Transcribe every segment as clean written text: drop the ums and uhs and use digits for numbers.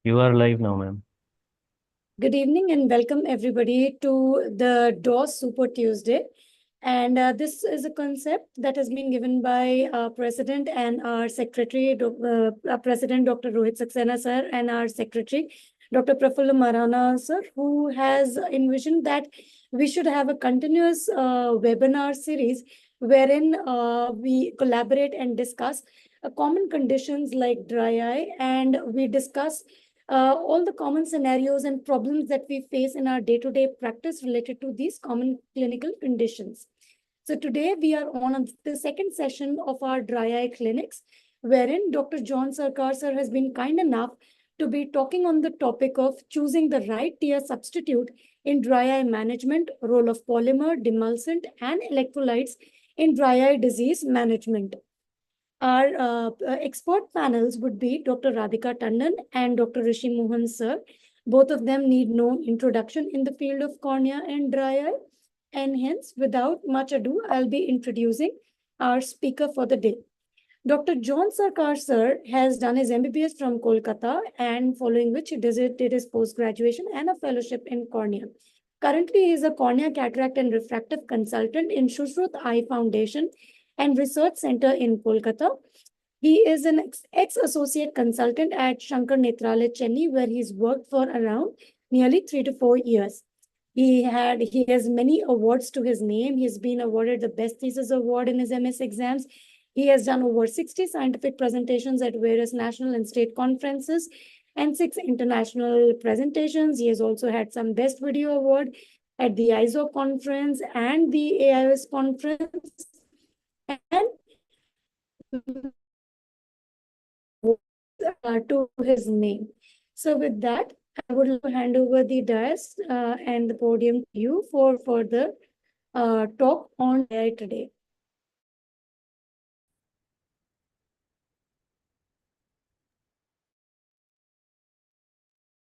You are live now, ma'am. Good evening and welcome everybody to the DOS Super Tuesday. And this is a concept that has been given by our President and our Secretary, our President Dr. Rohit Saxena sir, and our Secretary Dr. Prafulla Marana sir, who has envisioned that we should have a continuous webinar series wherein we collaborate and discuss common conditions like dry eye, and we discuss all the common scenarios and problems that we face in our day-to-day practice related to these common clinical conditions. So today we are on the second session of our dry eye clinics, wherein Dr. John Sarkar sir has been kind enough to be talking on the topic of choosing the right tear substitute in dry eye management, role of polymer, demulcent, and electrolytes in dry eye disease management. Our expert panels would be Dr. Radhika Tandon and Dr. Rishi Mohan sir. Both of them need no introduction in the field of cornea and dry eye. And hence, without much ado, I'll be introducing our speaker for the day. Dr. John Sarkar sir has done his MBBS from Kolkata, and following which he did his post-graduation and a fellowship in cornea. Currently, he is a cornea cataract and refractive consultant in Shushruth Eye Foundation and Research Center in Kolkata. He is an ex-associate consultant at Shankar Nethralaya, Chennai, where he's worked for around nearly 3 to 4 years. He has many awards to his name. He's been awarded the Best Thesis Award in his MS exams. He has done over 60 scientific presentations at various national and state conferences and 6 international presentations. He has also had some Best Video Award at the ISO conference and the AIOS conference. And to his name. So with that, I would like to hand over the dais and the podium to you for further talk on AI today.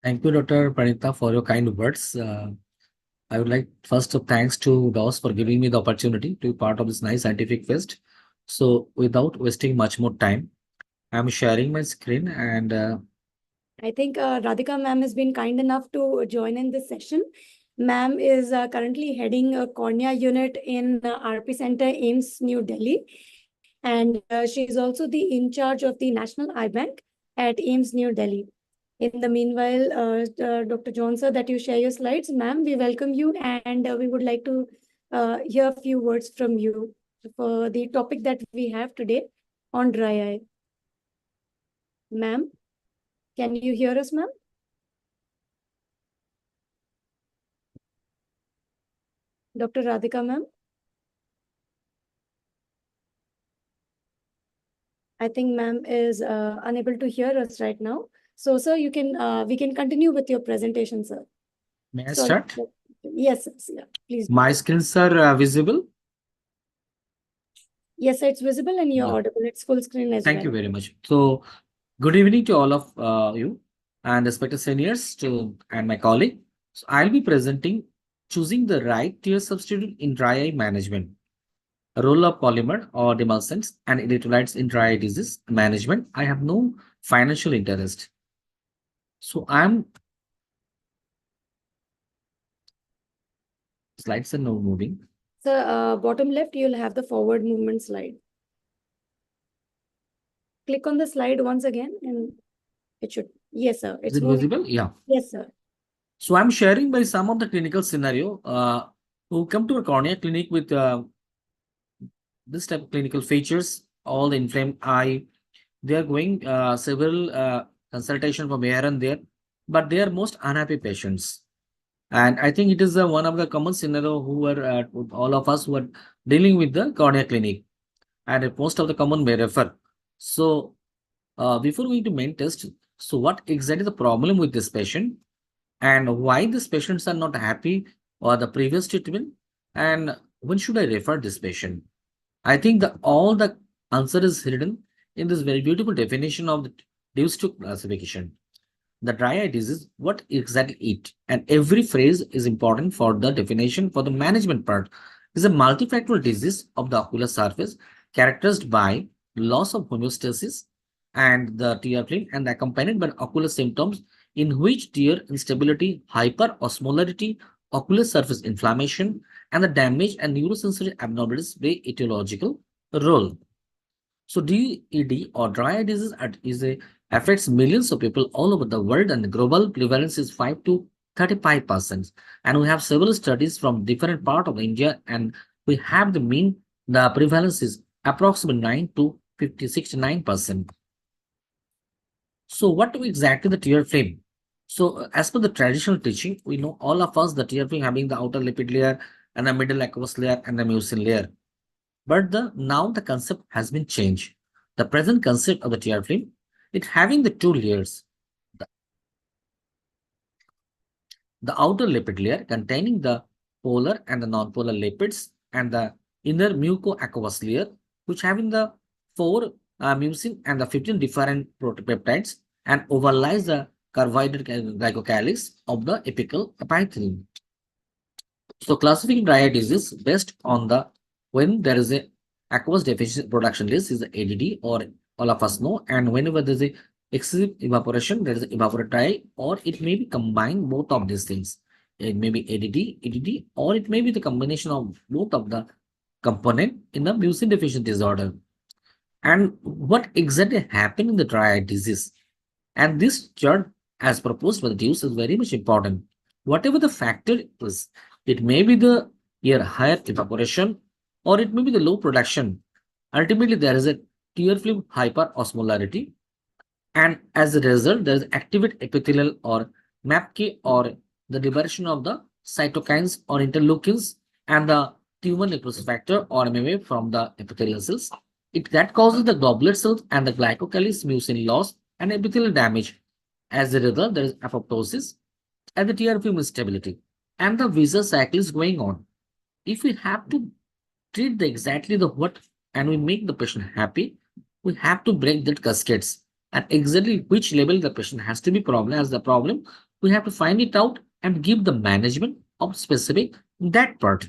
Thank you, Dr. Pranita, for your kind words. I would like first to thanks to DOS for giving me the opportunity to be part of this nice scientific fest. So without wasting much more time, I'm sharing my screen and I think Radhika ma'am has been kind enough to join in this session. Ma'am is currently heading a cornea unit in RP Center, AIMS, New Delhi. And she is also the in charge of the National Eye Bank at AIMS, New Delhi. In the meanwhile, Dr. John sir, that you share your slides. Ma'am, we welcome you, and we would like to hear a few words from you for the topic that we have today on dry eye. Ma'am, can you hear us, ma'am? Dr. Radhika ma'am? I think ma'am is unable to hear us right now. So, sir, you can we can continue with your presentation, sir. may I start? Yes, yeah, please. My screens are visible? Yes, it's visible and you're audible. It's full screen as well. Thank you very much. So, good evening to all of you and respected seniors and my colleague. So, I'll be presenting choosing the right tear substitute in dry eye management. A role of polymer or demulcents and electrolytes in dry eye disease management. I have no financial interest. So slides are now moving. So bottom left, you'll have the forward movement slide. Click on the slide once again and it should, yes, sir. Is it visible? Yeah. Yes, sir. So I'm sharing by some of the clinical scenario who come to a cornea clinic with this type of clinical features, all the inflamed eye. They are going several consultation from here and there, but they are most unhappy patients. And I think it is one of the common scenario who are all of us who are dealing with the cornea clinic, and most of the common may refer. So before going to main test, so what exactly the problem with this patient and why these patients are not happy or the previous treatment, and when should I refer this patient? I think all the answer is hidden in this very beautiful definition of the Dewey-Stook classification. The dry eye disease, what exactly it? And every phrase is important for the definition for the management part. It is a multifactorial disease of the ocular surface characterized by loss of homeostasis and the tear film and accompanied by ocular symptoms in which tear instability, hyperosmolarity, ocular surface inflammation, and the damage and neurosensory abnormalities play etiological role. So DED or dry eye disease affects millions of people all over the world, and the global prevalence is 5 to 35%. And we have several studies from different part of India, and we have the prevalence is approximately 9 to 69%. So what exactly the tear film? So as per the traditional teaching, we know all of us the tear film having the outer lipid layer and the middle aqueous layer and the mucin layer. But now the concept has been changed. The present concept of the tear film, it having the two layers. The outer lipid layer containing the polar and the non-polar lipids, and the inner mucoaqueous layer, which having the 4 mucin and the 15 different protopeptides, and overlies the carbohydrate glycocalyx of the apical epithelium. So classifying dry eye disease based on the when there is a aqueous deficiency production list is the ADD, or all of us know, and whenever there is a excessive evaporation, there is evaporate dry, or it may be combined both of these things. It may be ADD, EDD, or it may be the combination of both of the component in the mucin deficiency disorder. And what exactly happened in the dry eye disease? And this chart, as proposed by the Deuce, is very much important. Whatever the factor is, it may be the higher evaporation, or it may be the low production. Ultimately, there is a tear film hyperosmolarity, and as a result, there is activate epithelial or MAPK, or the liberation of the cytokines or interleukins and the tumor necrosis factor or MMA from the epithelial cells. That causes the goblet cells and the glycocalyx mucin loss and epithelial damage. As a result, there is apoptosis and the tear film instability, and the vicious cycle is going on. If we have to treat exactly the what and we make the patient happy, we have to break that cascades, and exactly which level the patient has to be the problem, we have to find it out and give the management of specific that part.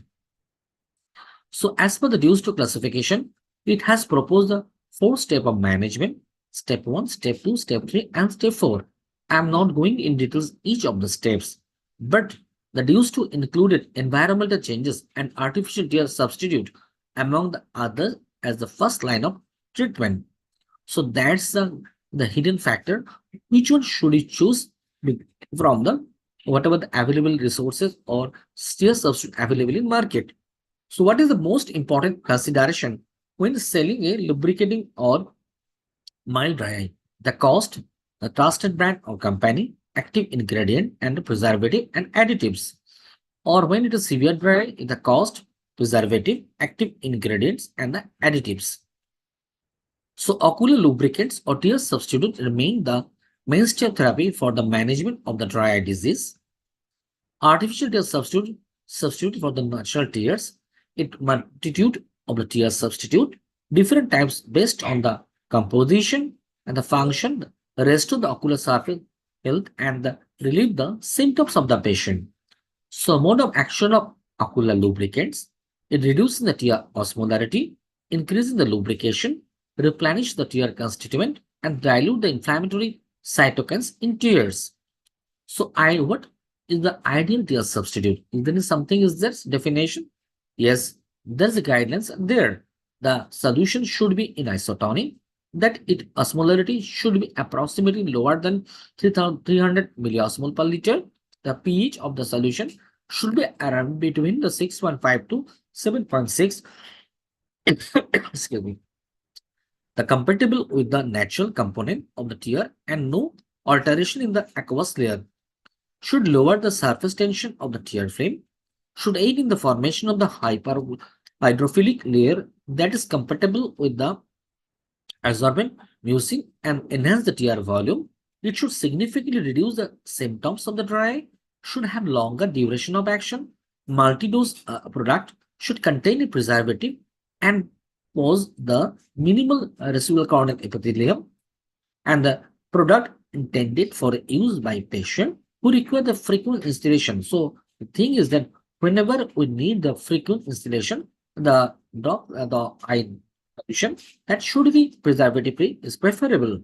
So as per the Deuce classification, it has proposed the 4-step of management: step 1, step 2, step 3, and step 4. I am not going in details each of the steps, but the Deuce included environmental changes and artificial tear substitute among the others as the first line of treatment. So that's the hidden factor. Which one should you choose from the whatever the available resources or tear substitute available in market? So what is the most important consideration when selling a lubricating or mild dry eye? The cost, the trusted brand or company, active ingredient and preservative and additives. Or when it is severe dry eye, the cost, preservative, active ingredients and the additives. So ocular lubricants or tear substitute remain the mainstay therapy for the management of the dry eye disease. Artificial tear substitute for the natural tears. It multitude of the tear substitute, different types based on the composition and the function, restore the ocular surface health and relieve the symptoms of the patient. So mode of action of ocular lubricants, it reduces the tear osmolarity, increasing the lubrication, replenish the tear constituent, and dilute the inflammatory cytokines in tears. So what is the ideal tear substitute? Is there something is there definition? Yes, there's a guidelines there. The solution should be in isotonic, that its osmolarity should be approximately lower than 300 milliosmol per liter. The pH of the solution should be around between the 6.5 to 7.6. Excuse me. The compatible with the natural component of the tear and no alteration in the aqueous layer. Should lower the surface tension of the tear film. Should aid in the formation of the hydrophilic layer that is compatible with the absorbent mucin and enhance the tear volume. It should significantly reduce the symptoms of the dry eye, should have longer duration of action. Multi-dose product should contain a preservative and pose the minimal residual corneal epithelium, and the product intended for use by patient who require the frequent installation. So the thing is that whenever we need the frequent installation, the eye solution that should be preservative free is preferable.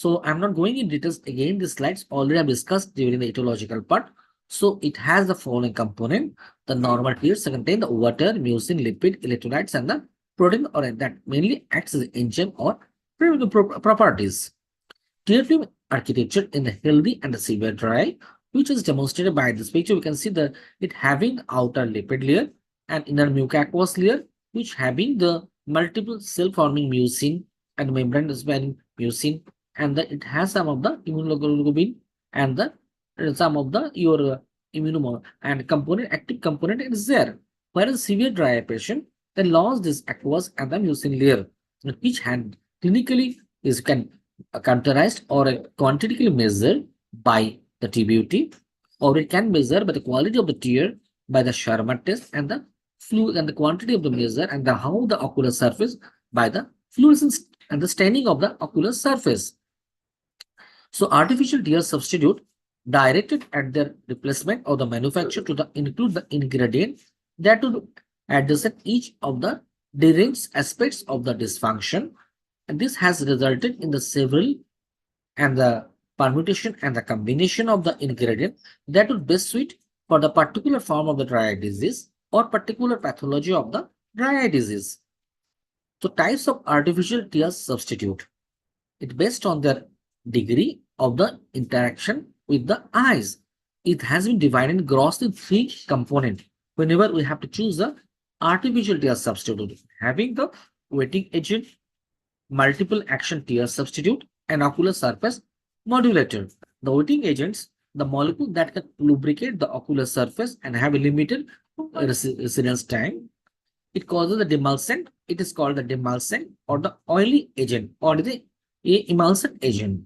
So I'm not going in details again. These slides already I've discussed during the etiological part. So it has the following component. The normal tears contain the water, mucin, lipid, electrolytes, and the protein or that mainly acts as an enzyme or properties. Tear film architecture in the healthy and the severe dry, which is demonstrated by this picture. We can see that it having outer lipid layer and inner mucous layer, which having the multiple cell-forming mucin and membrane-sparing mucin, and it has some of the immunoglobulin and the some of the your immuno and component active component is there. Whereas severe dry eye patient, they lost this aqueous and the mucin layer, which had clinically is can characterized or quantitatively measured by the TBUT, or it can measure by the quality of the tear by the Sharma test and the fluid and the quantity of the measure and the how the ocular surface by the fluorescence and the staining of the ocular surface. So artificial tear substitute directed at their replacement or the manufacture to the include the ingredient that would address each of the deranged aspects of the dysfunction, and this has resulted in the several and the permutation and the combination of the ingredient that would best suit for the particular form of the dry eye disease or particular pathology of the dry eye disease. So types of artificial tear substitute. It based on their degree of the interaction with the eyes. It has been divided grossly in three components. Whenever we have to choose the artificial tear substitute, having the wetting agent, multiple action tear substitute, and ocular surface modulator. The wetting agents, the molecule that can lubricate the ocular surface and have a limited residence time. It causes the demulcent. It is called the demulcent or the oily agent or the emulsant agent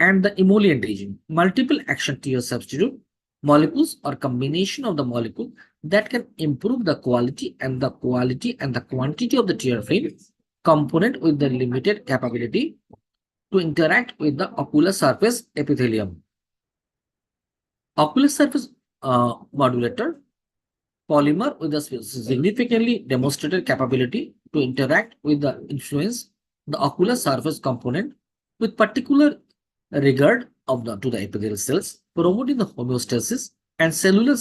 and the emollient agent. Multiple action tear substitute molecules or combination of the molecule that can improve the quality and the quantity of the tear film component with the limited capability to interact with the ocular surface epithelium. Ocular surface modulator polymer with a significantly demonstrated capability to interact with the influence the ocular surface component with particular regard of the to the epithelial cells, promoting the homeostasis and cellular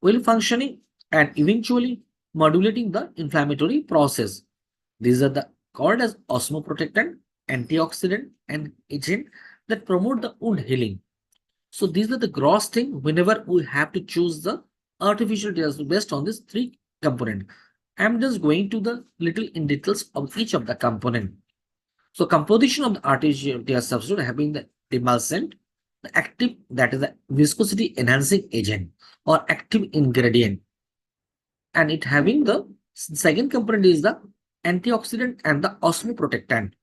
well functioning and eventually modulating the inflammatory process. These are the called as osmoprotectant, antioxidant, and agent that promote the wound healing. So these are the gross thing whenever we have to choose the artificial tears based on these three component. I'm just going to the little in details of each of the component. So composition of the artificial tear substitute having the demulcent, the active that is the viscosity enhancing agent or active ingredient, and it having the second component is the antioxidant and the osmoprotectant.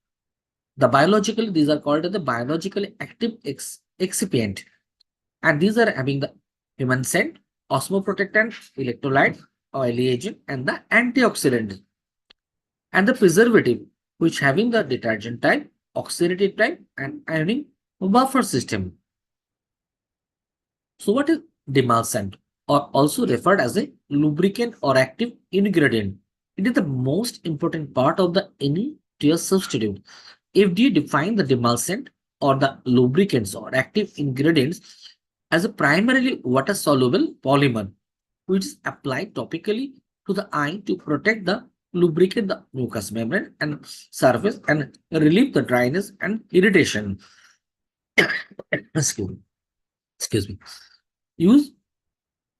The biologically, these are called as the biologically active excipient. And these are having the human scent, osmoprotectant, electrolyte, oily agent, and the antioxidant. And the preservative, which having the detergent type, oxidative type, and ionic buffer system. So what is demulcent, or also referred as a lubricant or active ingredient? It is the most important part of the any tear substitute. FDA define the demulcent or the lubricants or active ingredients as a primarily water-soluble polymer, which is applied topically to the eye to protect the lubricate the mucous membrane and surface and relieve the dryness and irritation. Excuse me. Use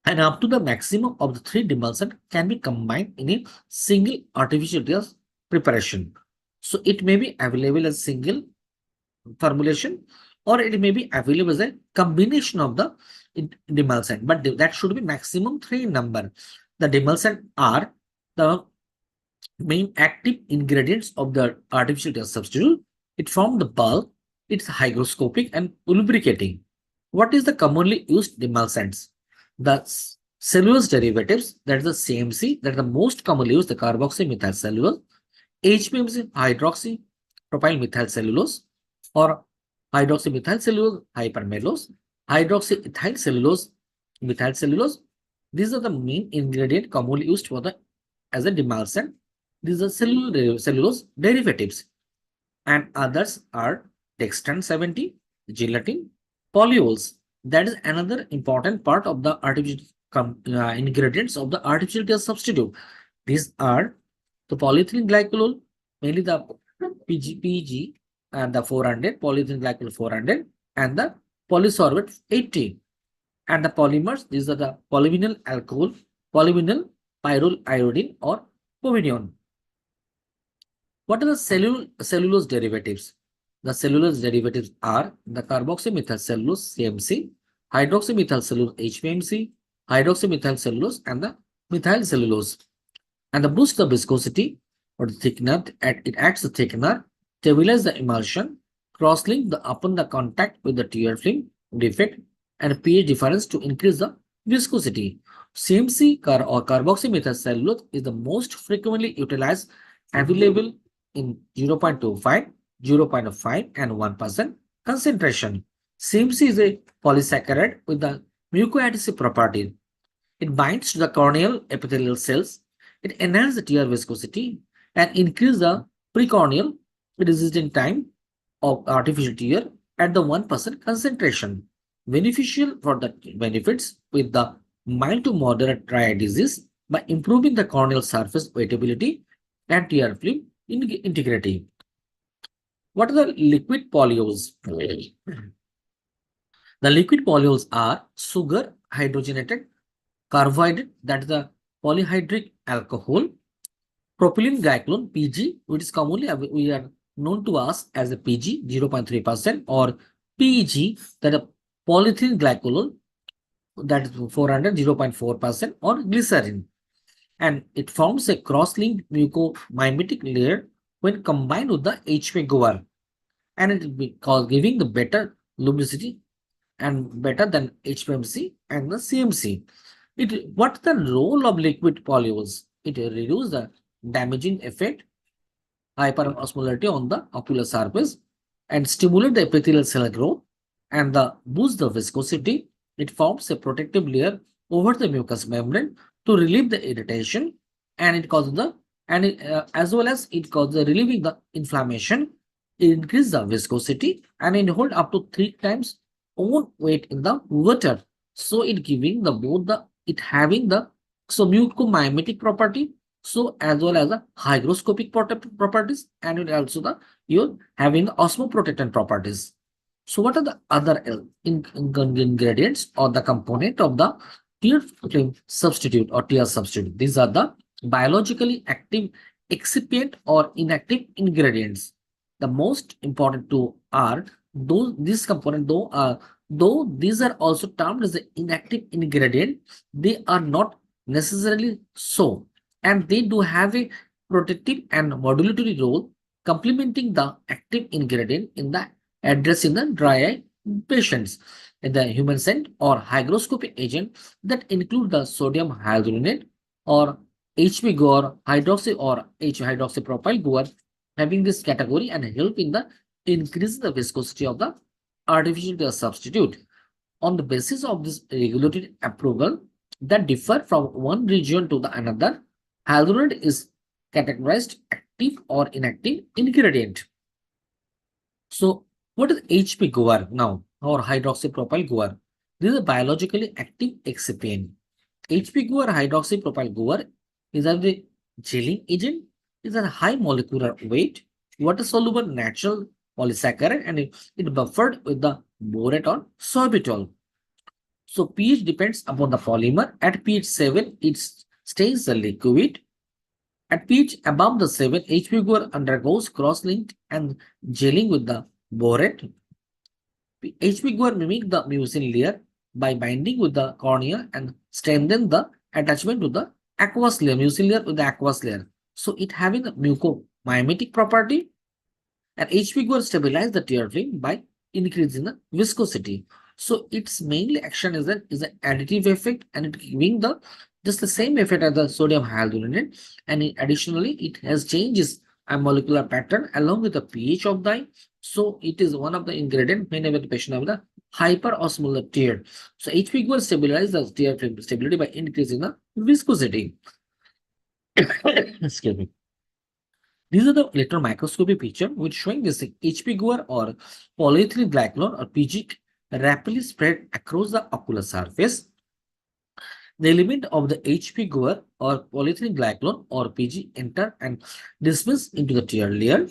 and up to the maximum of the three demulcent can be combined in a single artificial tear preparation. So it may be available as single formulation or it may be available as a combination of the demulcent, but that should be maximum 3 number. The demulcent are the main active ingredients of the artificial tear substitute. It forms the bulk, it's hygroscopic and lubricating. What is the commonly used demulcents? The cellulose derivatives, that is the CMC, that is the most commonly used, the carboxymethyl cellulose, HPMC, hydroxy propyl methyl cellulose, or hydroxymethyl cellulose, hypermellose, hydroxyethyl cellulose, methyl cellulose. These are the main ingredient commonly used for the as a demulcent. These are cellulose derivatives, and others are dextran 70, gelatin, polyols. That is another important part of the artificial ingredients of the artificial tear substitute. These are the polyethylene glycol, mainly the PG and the 400, polyethylene glycol 400, and the polysorbate 80. And the polymers, these are the polyvinyl alcohol, polyvinyl pyryl iodine, or povidone. What are the cellulose derivatives? The cellulose derivatives are the carboxymethyl cellulose CMC, hydroxymethyl cellulose HPMC, hydroxymethyl cellulose, and the methyl cellulose. And the boost the viscosity or the thickener, it acts as a thickener, stabilize the emulsion, cross-link the upon the contact with the tear film defect, and pH difference to increase the viscosity. CMC or carboxymethyl cellulose is the most frequently utilized, available in 0.25, 0.5, and 1% concentration. CMC is a polysaccharide with the mucoadhesive property. It binds to the corneal epithelial cells. It enhances the tear viscosity and increase the precorneal resistant time of artificial tear at the 1% concentration. Beneficial for the benefits with the mild to moderate dry eye disease by improving the corneal surface wettability and tear film integrity. What are the liquid polyols? The liquid polyols are sugar hydrogenated carbohydrate, that is the polyhydric alcohol, propylene glycol PG, which is commonly we are known to us as a PG 0.3%, or PEG, that is polyethylene glycol, that is 400 0.4%, or glycerin. And it forms a cross-linked mucomimetic layer when combined with the HPGOR, and it will be giving the better lubricity and better than HPMC and the CMC. What's the role of liquid polyols? It reduces the damaging effect, hyperosmolarity on the ocular surface, and stimulate the epithelial cell growth, and boost the viscosity. It forms a protective layer over the mucous membrane to relieve the irritation, and it causes the as well as it causes the relieving the inflammation. It increases the viscosity, and it hold up to 3 times own weight in the water. So it giving the both the it having the mucomimetic property, so as well as the hygroscopic properties, and it also the you're having the osmoprotectant properties. So what are the other ingredients or the component of the tear film substitute or tear substitute? These are the biologically active excipient or inactive ingredients. The most important two are these components, though these are also termed as the inactive ingredient, they are not necessarily so, and they do have a protective and modulatory role, complementing the active ingredient in the addressing the dry eye patients. In the human scent or hygroscopic agent that include the sodium hyaluronate or HB-GOR hydroxy or H-hydroxypropyl GOR, having this category and help in the increase the viscosity of the artificial tear substitute. On the basis of this regulatory approval that differ from one region to the another, hyaluronate is categorized active or inactive ingredient. So what is HB-GOR now, or hydroxypropyl GOR? This is a biologically active excipient. HB-GOR hydroxypropyl GOR is a gelling agent, is a high molecular weight, water soluble natural polysaccharide, and it buffered with the borate or sorbitol. So pH depends upon the polymer. At pH 7, it stays the liquid. At pH above the 7, HB-GOR undergoes cross-linked and gelling with the borate. HB-GOR mimic the mucin layer by binding with the cornea and strengthen the attachment to the aqueous layer, mucin layer with the aqueous layer. So it having the mucomimetic property, and HB-GOR stabilize the tear film by increasing the viscosity. So its mainly action is an additive effect, and it giving the just the same effect as the sodium hyaluronate, and additionally it has changes a molecular pattern along with the pH of the eye. So it is one of the ingredient whenever the patient have the hyperosmolar tear. So HB-GOR stabilize the tear film stability by increasing the viscosity. Excuse me. These are the electron microscopy picture which showing this HP Goer or polyethylene glycolon or PG rapidly spread across the ocular surface. The element of the HP Goer or polyethylene glycolon or PG enter and disperse into the tear layer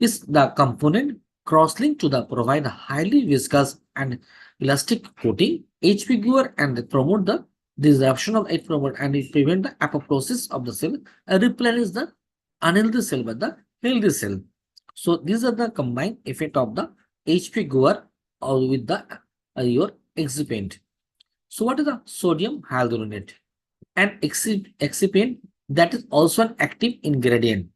is the component cross-linked to the provide a highly viscous and elastic coating. HP Goer and promote the disruption of it promote and it prevent the apoptosis of the cell and replenish the unhealthy cell with the healthy cell. So these are the combined effect of the HP Goer or with the your excipient. So what is the sodium hyaluronate? An excipient that is also an active ingredient.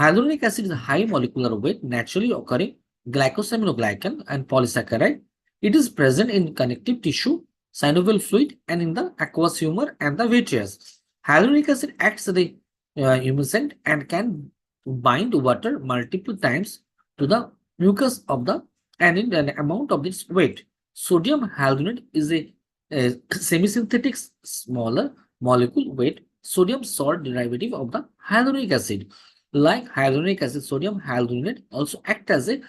Hyaluronic acid is a high molecular weight, naturally occurring glycosaminoglycan and polysaccharide. It is present in connective tissue, synovial fluid, and in the aqueous humor and the vitreous. Hyaluronic acid acts as a humescent and can bind water multiple times to the mucus of the and in an amount of its weight. Sodium hyaluronate is a semisynthetic smaller molecule weight sodium salt derivative of the hyaluronic acid. Like hyaluronic acid, sodium hyaluronate also act as a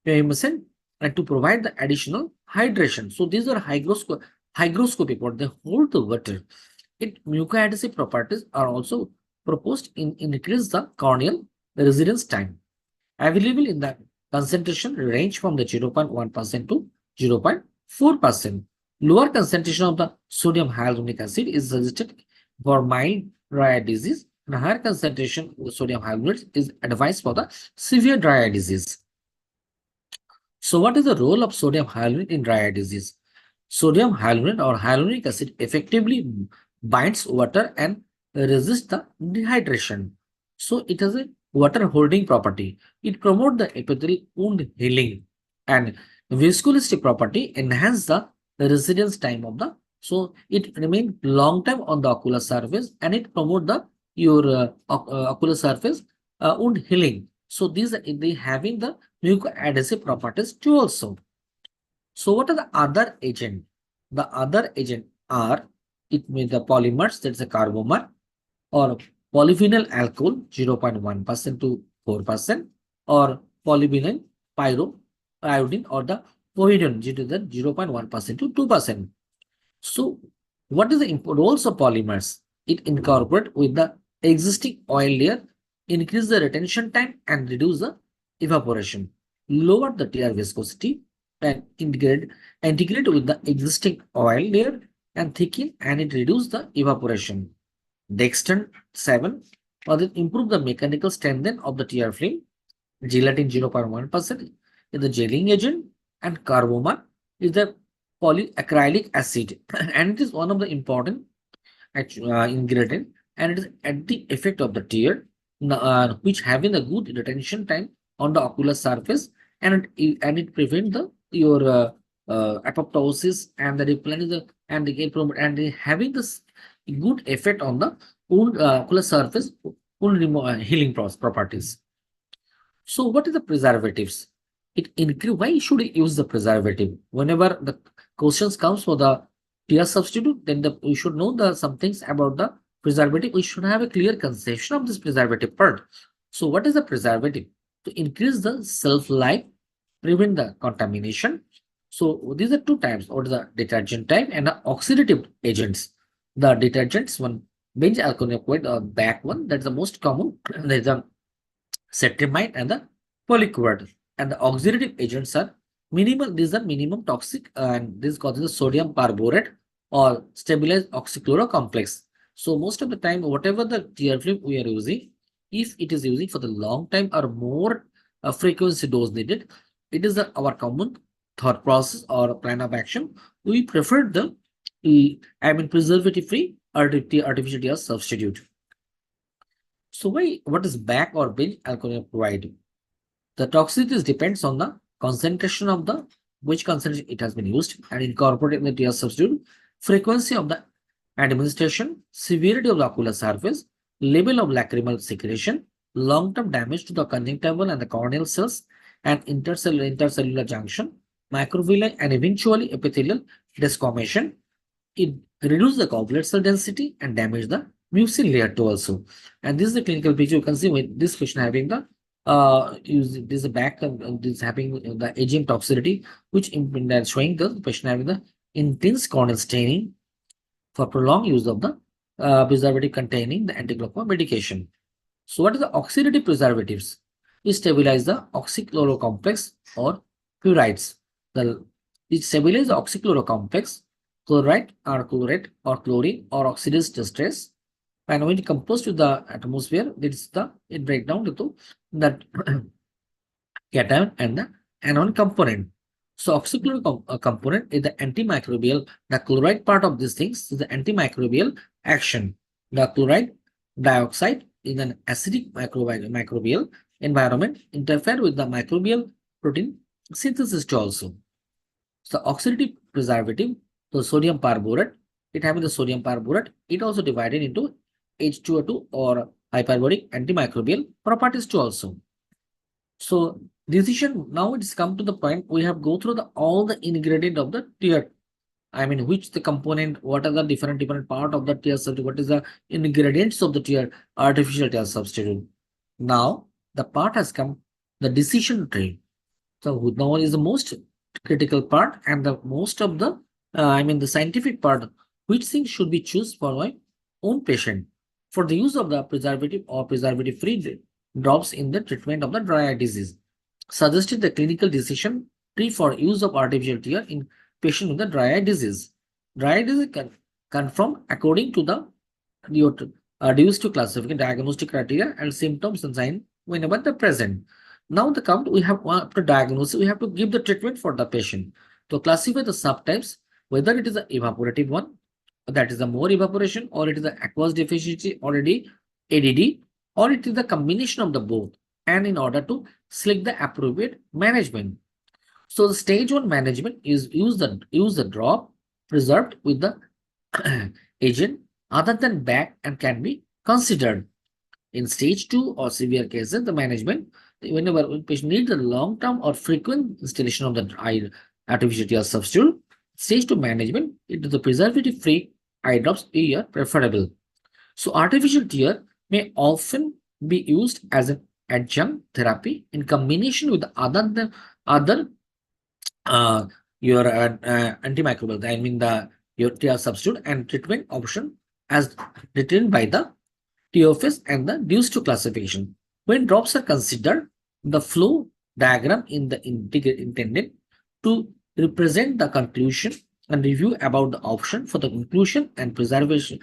humescent and to provide the additional hydration. So these are hygroscopic, what they hold the water. It mucoadhesive properties are also proposed in increase the corneal residence time. Available in the concentration range from the 0.1% to 0.4%. Lower concentration of the sodium hyaluronic acid is suggested for mild dry eye disease, and higher concentration of the sodium hyaluronate is advised for the severe dry eye disease. So what is the role of sodium hyaluronate in dry eye disease? Sodium hyaluronate or hyaluronic acid effectively binds water and resists the dehydration. So it has a water holding property. It promotes the epithelial wound healing, and viscoelastic property enhance the residence time of the. So it remains long time on the ocular surface and it promote the your ocular surface wound healing. So these are they having the mucoadhesive properties too also. So what are the other agent? The other agent are it may the polymers, that's a carbomer, or polyphenol alcohol 0.1% to 4%, or polyvinyl pyroiodine or the povidone due to the 0.1% to 2%. So what is the roles of polymers? It incorporate with the existing oil layer, increase the retention time and reduce the evaporation, lower the tear viscosity and integrate with the existing oil layer and thicken and it reduce the evaporation. Dextran 7 or it improve the mechanical strength of the tear film. Gelatin 0.1% is the gelling agent and carbomer is the polyacrylic acid and it is one of the important ingredient and it is at the effect of the tear which having a good retention time on the ocular surface and it prevent the your apoptosis and the replenish the and the having this good effect on the wound ocular surface wound healing properties. So what is the preservatives? It increase. Why should we use the preservative? Whenever the questions comes for the tear substitute, then we should know the some things about the preservative. We should have a clear conception of this preservative part. So what is the preservative? To increase the shelf life, prevent the contamination. So these are two types, or the detergent type and the oxidative agents. The detergents one bench alkoxide or back one, that's the most common. There's a cetrimide and the polychloride. And the oxidative agents are minimal. These are minimum toxic, and this causes the sodium perborate or stabilized oxychloro complex. So most of the time, whatever the tear film we are using, if it is using for the long time or more frequency dose needed, it is our common thought process or plan of action. We prefer the preservative free artificial tear substitute. So what is back or bench alcohol provide? The toxicity depends on the concentration of the which concentration it has been used and incorporated in the tear substitute, frequency of the administration, severity of the ocular surface, level of lacrimal secretion, long-term damage to the conjunctival and the corneal cells, and intercellular junction, microvilli, and eventually epithelial desquamation. It reduces the goblet cell density and damage the mucin layer too also. And this is the clinical picture. You can see with this patient having the this is the back of this having the agent toxicity, which that showing the patient having the intense corneal staining for prolonged use of the preservative containing the anti-glaucoma medication. So what is the oxidative preservatives? It stabilize the oxychlorocomplex or fluorides. It stabilize the oxychlorocomplex, chloride or chlorate or chlorine or oxidase distress. And when it composed with the atmosphere, it break down into the cation and the anion component. So oxychloroc component is the antimicrobial. The chloride part of these things is the antimicrobial action. The chloride dioxide in an acidic microbial environment interfere with the microbial protein synthesis too also. So oxidative preservative, the sodium perborate, it having the sodium perborate, it also divided into H2O2 or hyperbaric antimicrobial properties too also. So decision now it's come to the point we have go through the all the ingredient of the tier. I mean, which the component, what are the different part of the tier substitute, what is the ingredients of the tier artificial tier substitute. Now the part has come the decision tree. So now is the most critical part and the most of the I mean the scientific part. Which thing should be choose for my own patient for the use of the preservative or preservative free drops in the treatment of the dry eye disease. Suggested the clinical decision tree for use of artificial tear in patient with the dry eye disease. Dry eye disease can confirm according to the reduced to classification diagnostic criteria and symptoms and signs whenever they're present. Now the count we have to diagnose, we have to give the treatment for the patient. To classify the subtypes, whether it is an evaporative one, that is the more evaporation, or it is the aqueous deficiency already ADD, or it is the combination of the both, and in order to select the appropriate management. So the stage 1 management is use the drop preserved with the agent other than back and can be considered. In stage 2 or severe cases, the management, whenever patient needs a long-term or frequent installation of the artificial tear substitute, stage 2 management, it is the preservative-free eye drops are preferable. So artificial tear may often be used as an adjunct therapy in combination with other your antimicrobial, I mean your tear substitute and treatment option as written by the TOFS and the reduced to classification. When drops are considered, the flow diagram in the intended to represent the conclusion and review about the option for the inclusion and preservation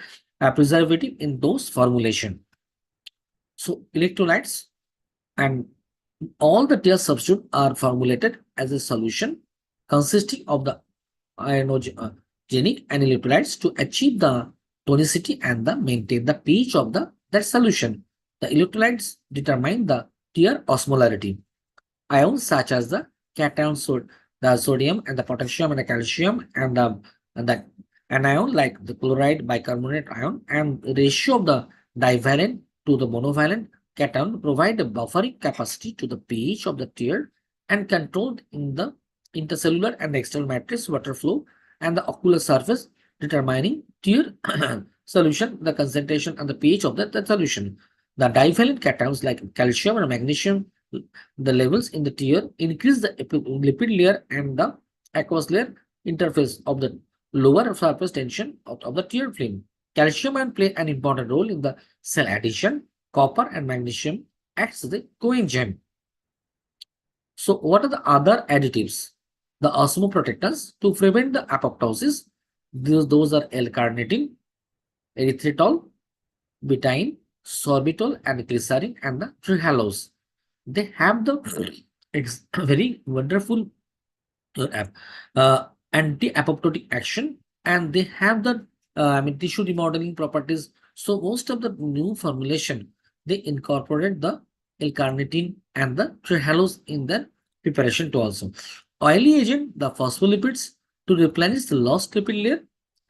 preservative in those formulation. So electrolytes and all the tear substitute are formulated as a solution consisting of the ionogenic and electrolytes to achieve the tonicity and the maintain the pH of that solution. The electrolytes determine the tear osmolarity. Ions such as the cation, the sodium and the potassium and the calcium and the anion like the chloride bicarbonate ion and ratio of the divalent to the monovalent cation provide a buffering capacity to the pH of the tear and controlled in the intercellular and the external matrix water flow and the ocular surface determining tear solution, the concentration and the pH of the solution. The divalent cations like calcium and magnesium, the levels in the tear increase the lipid layer and the aqueous layer interface of the lower surface tension of the tear film. Calcium ion play an important role in the cell adhesion. Copper and magnesium acts as a coenzyme. So what are the other additives? The osmoprotectants to prevent the apoptosis. Those are L-carnitine, erythritol, betaine, sorbitol, and glycerin, and the trehalose. They have the very wonderful anti-apoptotic action, and they have the tissue remodeling properties. So most of the new formulation, they incorporate the L-carnitine and the trehalose in their preparation too also. Oily agent, the phospholipids to replenish the lost lipid layer,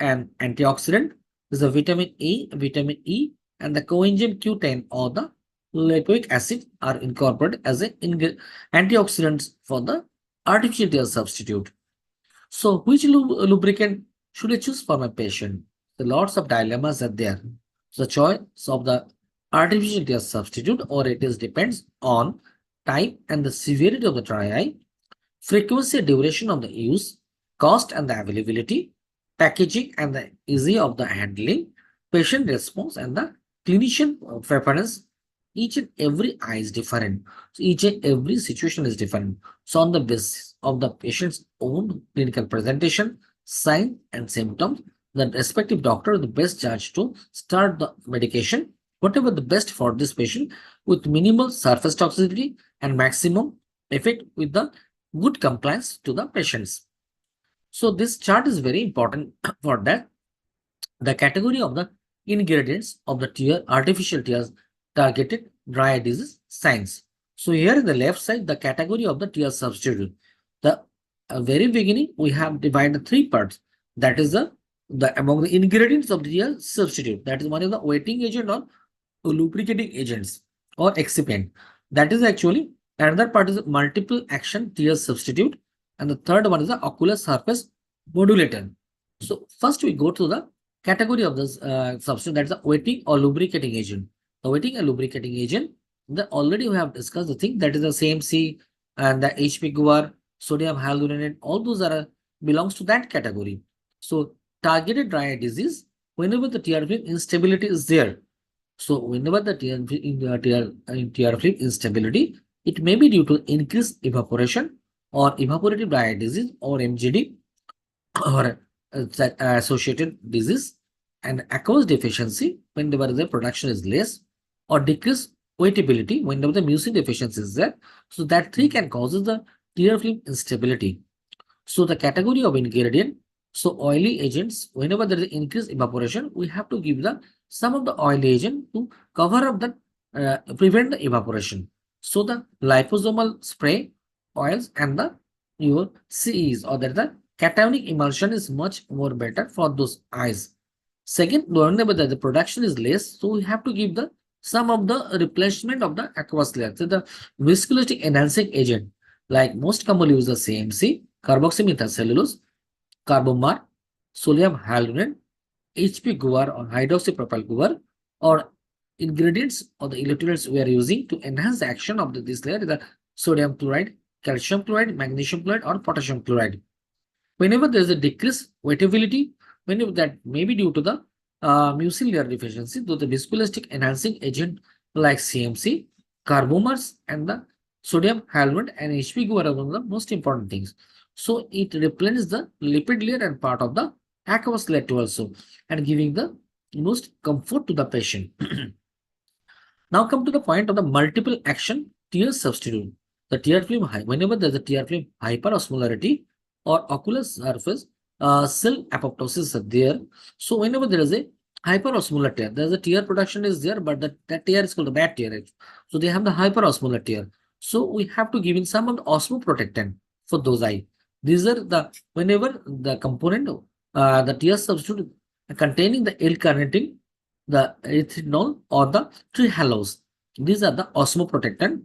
and antioxidant is the vitamin A, vitamin E, and the coenzyme Q10 or the lipoic acid are incorporated as an antioxidants for the artificial tear substitute. So which lubricant should I choose for my patient? The lots of dilemmas are there. The choice of the artificial tear substitute or it is depends on type and the severity of the dry eye, frequency and duration of the use, cost and the availability, packaging and the easy of the handling, patient response and the clinician preference. Each and every eye is different. So each and every situation is different. So on the basis of the patient's own clinical presentation, sign and symptoms, the respective doctor is the best judge to start the medication, whatever the best for this patient with minimal surface toxicity and maximum effect with the good compliance to the patients. So this chart is very important for that. The category of the ingredients of the tear, artificial tears targeted dry eye disease signs. So here in the left side, the category of the tear substitute. The very beginning, we have divided three parts. That is the among the ingredients of the tear substitute. That is one is the wetting agent or lubricating agents or excipient. That is actually another part is multiple action tear substitute, and the third one is the ocular surface modulator. So first we go to the category of this substance, that is the wetting or lubricating agent. The wetting and lubricating agent, already we have discussed the thing that is the CMC and the HPGUR, sodium hyaluronate, all those are belongs to that category. So targeted dry eye disease, whenever the tear film instability is there. So whenever the tear film instability, it may be due to increased evaporation or evaporative dry eye disease or MGD or associated disease and aqueous deficiency whenever the production is less or decreased wettability whenever the mucin deficiency is there. So that three can causes the tear film instability. So the category of ingredient, so oily agents, whenever there is increased evaporation, we have to give the some of the oil agent to cover up the prevent the evaporation. So the liposomal spray oils and the your CEs or that the cationic emulsion is much more better for those eyes. Second, whenever the production is less, so we have to give the some of the replacement of the aqueous layer. So the viscosity enhancing agent, like most commonly use the CMC, carboxymethylcellulose, carbomar, sodium hyaluronate, HP-GUAR or hydroxypropyl-GUAR, or ingredients or the electrolytes we are using to enhance the action of this layer is the sodium chloride, calcium chloride, magnesium chloride, or potassium chloride. Whenever there is a decreased wettability, whenever that may be due to the mucin layer deficiency, though the viscoelastic enhancing agent like CMC, carbomers, and the sodium hyaluronate and HPGUR are one of the most important things. So it replenishes the lipid layer and part of the aqueous layer also, and giving the most comfort to the patient. Now come to the point of the multiple action tear substitute. The tear film, whenever there is a tear film hyperosmolarity or ocular surface cell apoptosis are there. So whenever there is a hyperosmolar tear, there is a tear production is there, but that tear is called a bad tear. So they have the hyperosmolar tear. So we have to give in some of the osmoprotectant for those eye. These are the whenever the component the tear substitute containing the L-carnitine, the erythritol, or the trehalose. These are the osmoprotectant.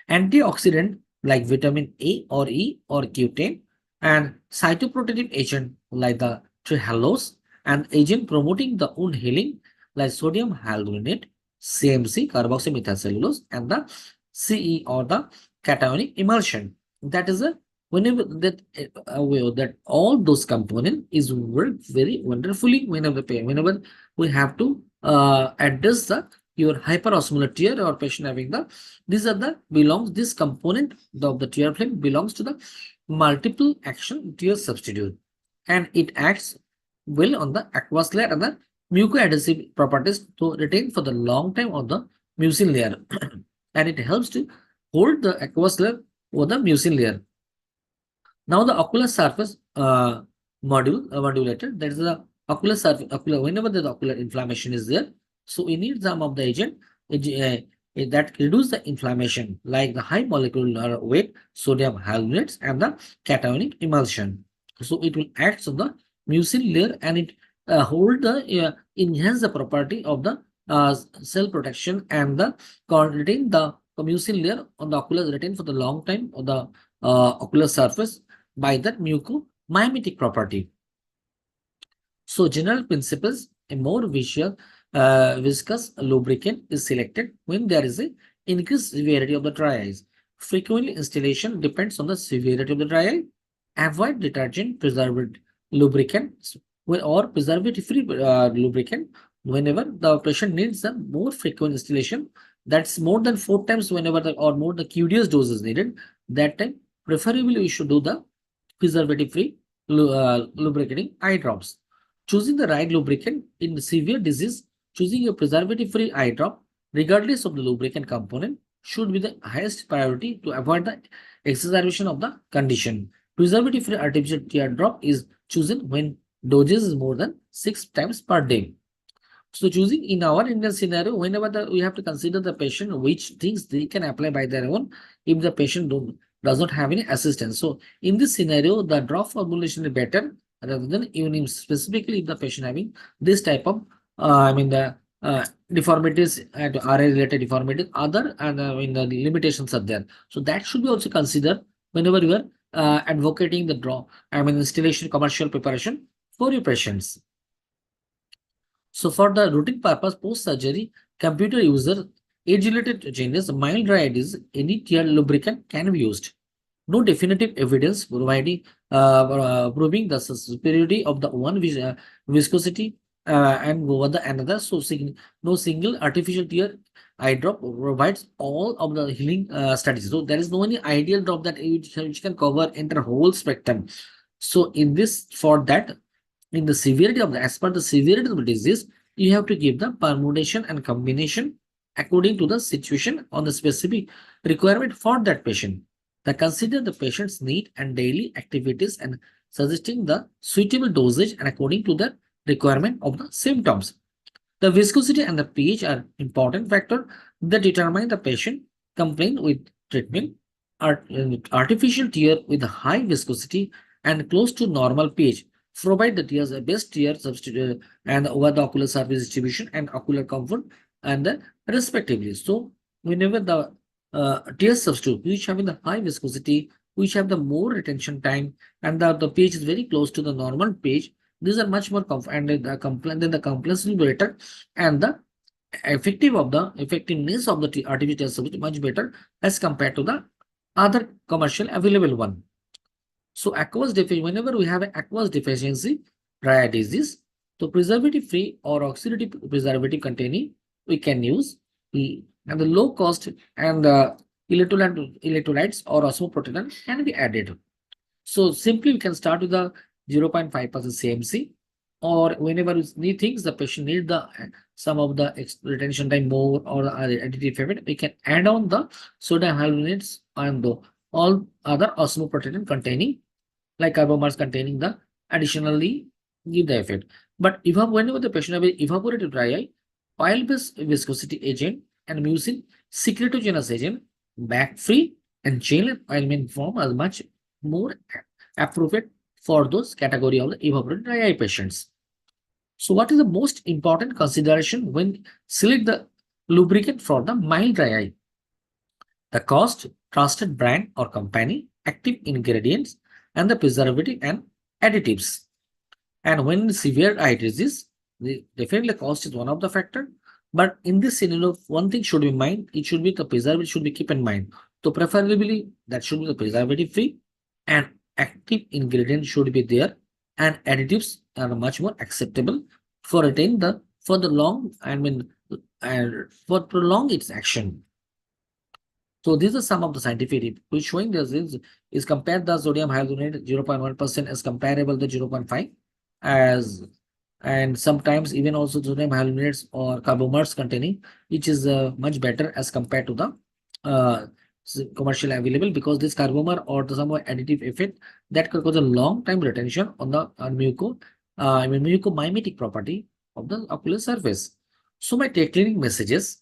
Antioxidant like vitamin A or E or Q10 and cytoprotective agent like the trehalose and agent promoting the wound healing like sodium hyaluronate, CMC, carboxymethylcellulose, and the CE or the cationic emulsion. That is a whenever that all those components is work very wonderfully whenever we have to address the your hyperosmolar tear or patient having the these are the belongs this component of the tear film belongs to the multiple action tear substitute, and it acts well on the aqueous layer and the mucoadhesive properties to retain for the long time on the mucin layer and it helps to hold the aqueous layer over the mucin layer. Now the ocular surface modulator, that is the ocular surface, whenever the ocular inflammation is there, so we need some of the agent that reduce the inflammation like the high molecular weight sodium hyaluronates and the cationic emulsion. So it will act on the mucin layer and it hold the enhance the property of the cell protection and the retain the mucin layer on the ocular retain for the long time on the ocular surface by that mucomimetic property. So general principles, a more visual viscous lubricant is selected when there is a increased severity of the dry eyes. Frequently, installation depends on the severity of the dry eye. Avoid detergent, preservative lubricant, or preservative-free lubricant whenever the patient needs a more frequent installation. That's more than 4 times whenever or more the QDS dose is needed. That time, preferably we should do the preservative-free lubricating eye drops. Choosing the right lubricant in severe disease, choosing a preservative-free eye drop, regardless of the lubricant component, should be the highest priority to avoid the exacerbation of the condition. Preservative-free artificial tear drop is chosen when dosage is more than 6 times per day. So choosing in our Indian scenario, whenever we have to consider the patient, which things they can apply by their own if the patient does not have any assistance. So in this scenario, the drop formulation is better rather than even specifically if the patient having this type of, the deformities and RA related deformities, other and the limitations are there. So that should be also considered whenever you are advocating the installation commercial preparation for your patients. So for the routine purpose, post-surgery, computer user, age-related changes, mild dry eye disease, any tear lubricant can be used. No definitive evidence proving the superiority of the one viscosity and over the another. So no single artificial tear eye drop provides all of the healing studies. So there is no any ideal drop that which can cover entire whole spectrum. So in this, for that, in the severity of the, as per the severity of the disease, you have to give the permutation and combination according to the situation on the specific requirement for that patient. Consider the patient's need and daily activities and suggesting the suitable dosage and according to the requirement of the symptoms. The viscosity and the pH are important factor that determine the patient complaint with treatment. Artificial tear with a high viscosity and close to normal pH provide the tears a best tear substitute and over the ocular surface distribution and ocular comfort and respectively. So whenever the tear substitute which having the high viscosity, which have the more retention time, and the pH is very close to the normal pH, these are much more comfort and the compliance will be better, and the effectiveness of the artificial substitute much better as compared to the other commercial available one. So aqueous deficiency, whenever we have an aqueous deficiency, dry eye disease, so preservative free or oxidative preservative containing we can use, and the low cost and electrolytes or osmoprotein can be added. So simply we can start with the 0.5% CMC, or whenever we think the patient need the some of the retention time more or the additive effect, we can add on the sodium hyaluronates and the all other osmoprotein containing like carbomers containing the additionally give the effect. But whenever the patient have evaporative dry eye, oil-based viscosity agent and mucin secretogenous agent, back-free and gel ointment form are much more appropriate for those category of the evaporative dry eye patients. So what is the most important consideration when select the lubricant for the mild dry eye? The cost, trusted brand or company, active ingredients, and the preservative and additives. And when severe eye disease, definitely cost is one of the factor. But in this scenario, one thing should be in mind, it should be the preservative should be keep in mind. So preferably that should be the preservative free and active ingredient should be there, and additives are much more acceptable for retain the for the long and for prolong its action. So these are some of the scientific which showing this is compared the sodium hyaluronate 0.1% as comparable to 0.5 as, and sometimes even also sodium hyaluronates or carbomers containing, which is much better as compared to the commercial available, because this carbomer or some additive effect that could cause a long time retention on the mucomimetic property of the ocular surface. So my technical messages.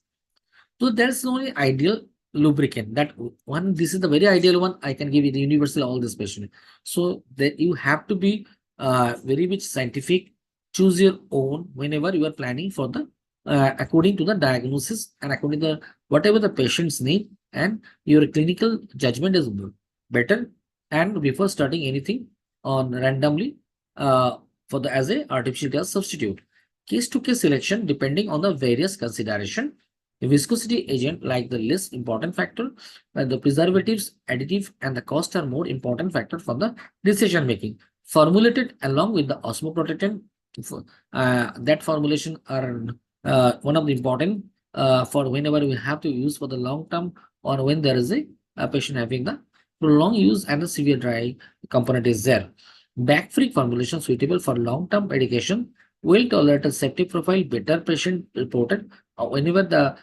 So there's only ideal lubricant that one. This is the very ideal one. I can give you the universal all this patient. So that you have to be very much scientific. Choose your own whenever you are planning for the according to the diagnosis and according to the whatever the patients need, and your clinical judgment is better. And before starting anything on randomly for the as a artificial gas substitute. case-to-case selection depending on the various consideration. A viscosity agent like the less important factor, while the preservatives, additive, and the cost are more important factor for the decision making. Formulated along with the osmoprotectant, that formulation are one of the important for whenever we have to use for the long term or when there is a patient having the prolonged use and the severe dry component is there. Back-free formulation suitable for long-term medication will tolerate a safety profile better patient reported whenever the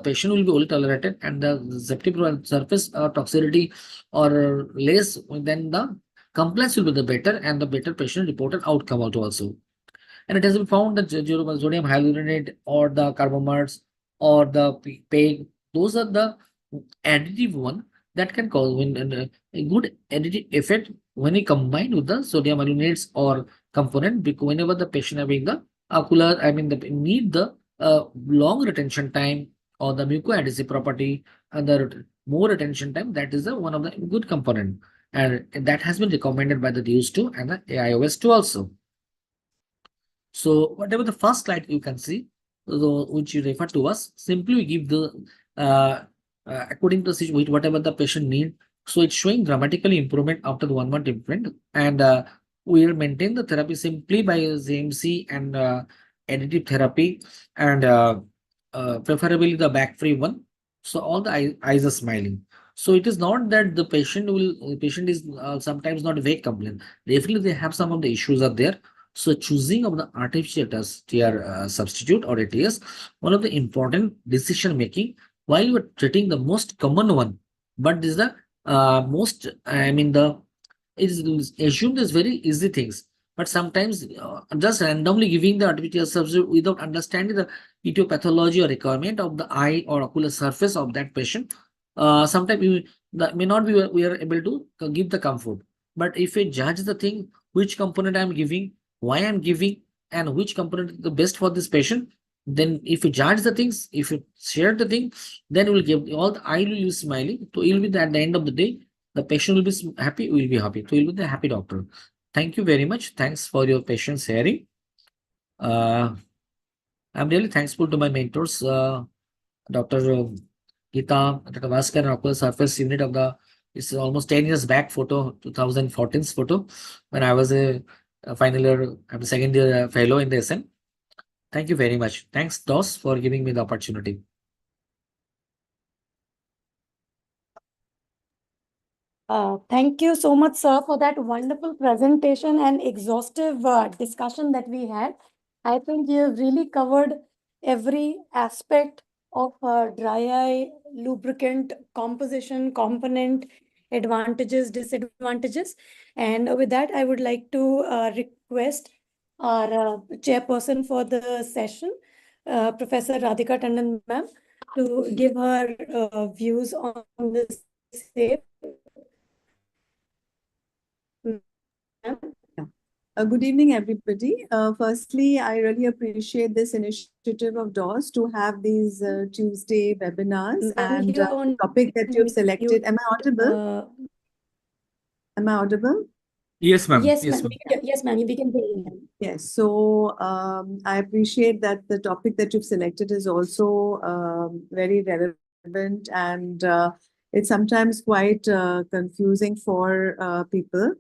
patient will be well tolerated and the safety profile surface toxicity or less, then the compliance will be the better and the better patient reported outcome also. And it has been found that sodium hyaluronate or the carbamates or the PEG, those are the additive one that can cause a good additive effect when you combine with the sodium hyaluronates or component, because whenever the patient having the ocular, need the long retention time or the mucoadhesive property and the more retention time, that is one of the good component, and that has been recommended by the DUS2 and the AIOS2 also. So whatever the first slide you can see, which you refer to us, simply we give the according to whatever the patient need. So it's showing dramatically improvement after the 1 month improvement, and we will maintain the therapy simply by ZMC and additive therapy, and preferably the back-free one. So all the eyes are smiling. So it is not that the patient is sometimes not very complaint. Definitely they have some of the issues are there. So choosing of the artificial tear substitute or ATS, one of the important decision making while you are treating the most common one, but this is the most, it is assumed as very easy things, but sometimes just randomly giving the artificial substitute without understanding the etiology or requirement of the eye or ocular surface of that patient, sometimes that may not be we are able to give the comfort. But if we judge the thing, which component I am giving, why I'm giving, and which component is the best for this patient, then if you judge the things, if you share the thing, then you will give all the eye will be smiling. So you'll be at the end of the day, the patient will be happy, we will be happy. So you'll be the happy doctor. Thank you very much. Thanks for your patient sharing. I'm really thankful to my mentors, Dr. Geeta, Dr. Vaskar, and Ocular Surface Unit of the, it's almost 10 years back photo, 2014's photo, when I was a final year, I'm a second year fellow in the SM. Thank you very much. Thanks, DOS, for giving me the opportunity. Thank you so much, sir, for that wonderful presentation and exhaustive discussion that we had. I think you've really covered every aspect of dry eye lubricant composition, component, advantages, disadvantages. And with that, I would like to request our chairperson for the session, Professor Radhika Tandon ma'am, to give her views on this same. Good evening, everybody. Firstly, I really appreciate this initiative of DOS to have these Tuesday webinars, and the topic that you've selected. Am I audible? Am I audible? Yes, ma'am. Yes, ma'am. Yes, ma'am. We can hear you. Yes. So I appreciate that the topic that you've selected is also very relevant, and it's sometimes quite confusing for people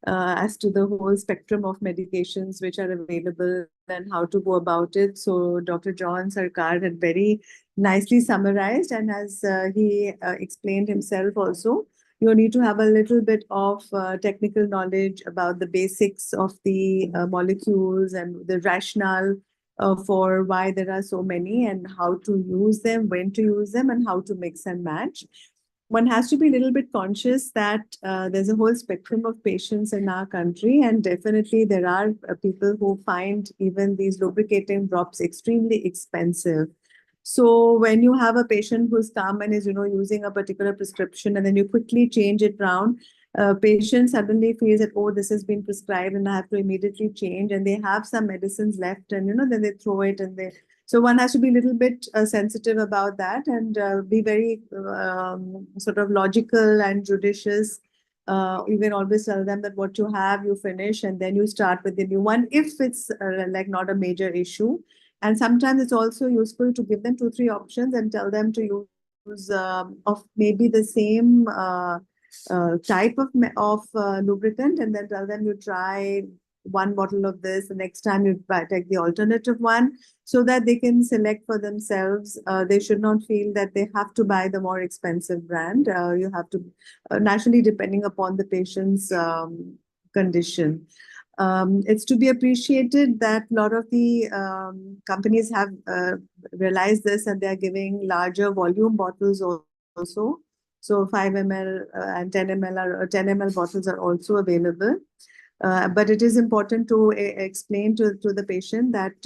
as to the whole spectrum of medications which are available and how to go about it. So Dr. John Sarkar had very nicely summarized, and as he explained himself also, you need to have a little bit of technical knowledge about the basics of the molecules and the rationale for why there are so many and how to use them, when to use them, and how to mix and match. One has to be a little bit conscious that there's a whole spectrum of patients in our country, and definitely there are people who find even these lubricating drops extremely expensive. So when you have a patient who's come and is, using a particular prescription, and then you quickly change it around, patient suddenly feels that, oh, this has been prescribed and I have to immediately change, and they have some medicines left, and then they throw it, and so one has to be a little bit sensitive about that, and be very sort of logical and judicious You can always tell them that what you have, you finish, and then you start with the new one if it's like not a major issue. And sometimes it's also useful to give them 2, 3 options and tell them to use of maybe the same type of lubricant, and then tell them you try one bottle of this, the next time you take the alternative one, so that they can select for themselves. They should not feel that they have to buy the more expensive brand. You have to, naturally, depending upon the patient's condition. It's to be appreciated that a lot of the companies have realized this, and they're giving larger volume bottles also. So 5 ml and 10 ml or 10 ml bottles are also available. But it is important to explain to the patient that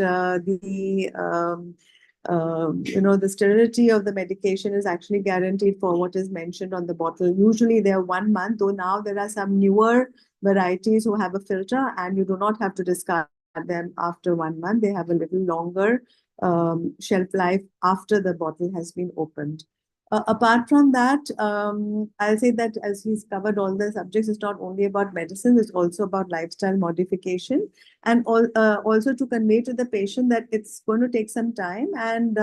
the sterility of the medication is actually guaranteed for what is mentioned on the bottle. Usually they're 1 month, though now there are some newer varieties who have a filter, and you do not have to discard them after 1 month. They have a little longer shelf life after the bottle has been opened. Apart from that, I'll say that as he's covered all the subjects, it's not only about medicine, it's also about lifestyle modification, and also to convey to the patient that it's going to take some time, and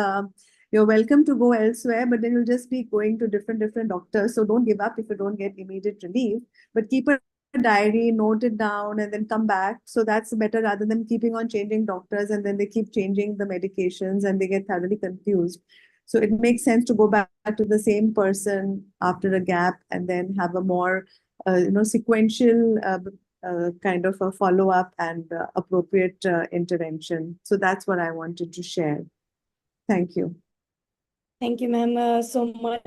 you're welcome to go elsewhere, but then you'll just be going to different doctors. So don't give up if you don't get immediate relief, but keep a diary, note it down, and then come back. So that's better rather than keeping on changing doctors, and then they keep changing the medications and they get thoroughly confused. So it makes sense to go back to the same person after a gap, and then have a more, sequential kind of a follow-up and appropriate intervention. So that's what I wanted to share. Thank you. Thank you, ma'am, so much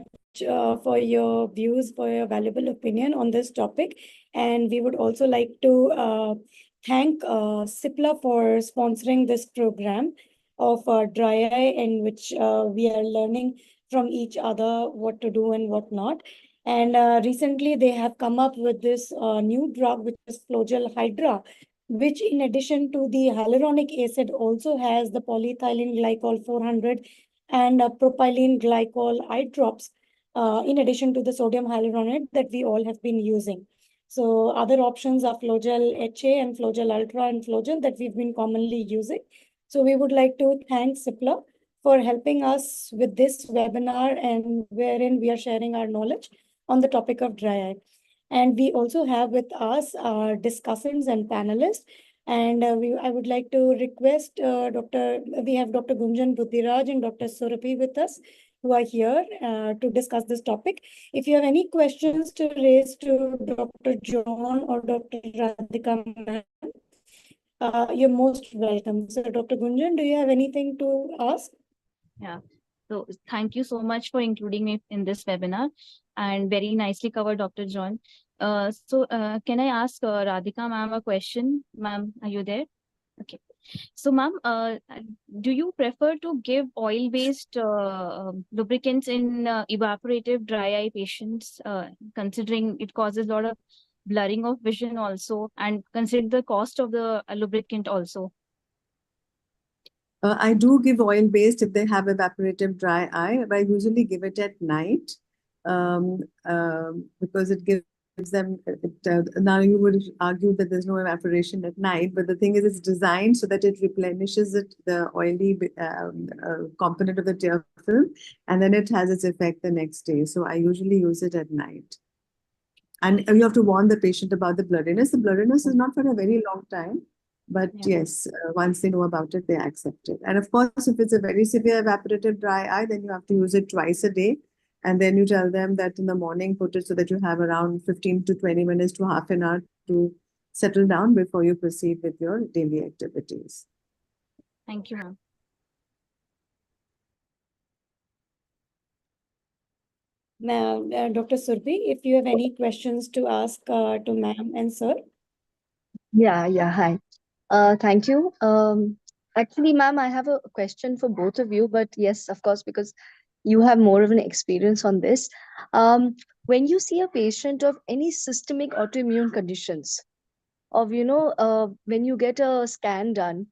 for your views, for your valuable opinion on this topic. And we would also like to thank CIPLA for sponsoring this program of dry eye, in which we are learning from each other what to do and what not. And recently they have come up with this new drug, which is Flogel Hydra, which in addition to the hyaluronic acid also has the polyethylene glycol 400 and propylene glycol eye drops, in addition to the sodium hyaluronate that we all have been using. So other options are Flogel HA and Flogel Ultra and Flogel that we've been commonly using. So we would like to thank CIPLA for helping us with this webinar, and wherein we are sharing our knowledge on the topic of dry eye. And we also have with us our discussants and panelists. And I would like to request we have Dr. Gunjan Buddhiraj and Dr. Surabhi with us, who are here to discuss this topic. If you have any questions to raise to Dr. John or Dr. Radhika ma'am, you're most welcome. So Dr. Gunjan, do you have anything to ask? Yeah. So thank you so much for including me in this webinar, and very nicely covered, Dr. John. Can I ask Radhika ma'am a question? Ma'am, are you there? Okay. So ma'am, do you prefer to give oil-based lubricants in evaporative dry eye patients, considering it causes a lot of blurring of vision also, and consider the cost of the lubricant also? I do give oil-based if they have evaporative dry eye, but I usually give it at night because it gives them, now you would argue that there's no evaporation at night, but the thing is it's designed so that it replenishes the oily component of the tear film, and then it has its effect the next day. So I usually use it at night. And you have to warn the patient about the blurriness. The blurriness is not for a very long time. But yes, once they know about it, they accept it. And of course, if it's a very severe evaporative dry eye, then you have to use it twice a day. And then you tell them that in the morning, put it so that you have around 15 to 20 minutes to half an hour to settle down before you proceed with your daily activities. Thank you, ma'am. Now, Dr. Surbi, if you have any questions to ask to ma'am and sir. Yeah, hi. Thank you. Actually, ma'am, I have a question for both of you, but yes, of course, because you have more of an experience on this. When you see a patient of any systemic autoimmune conditions, when you get a scan done,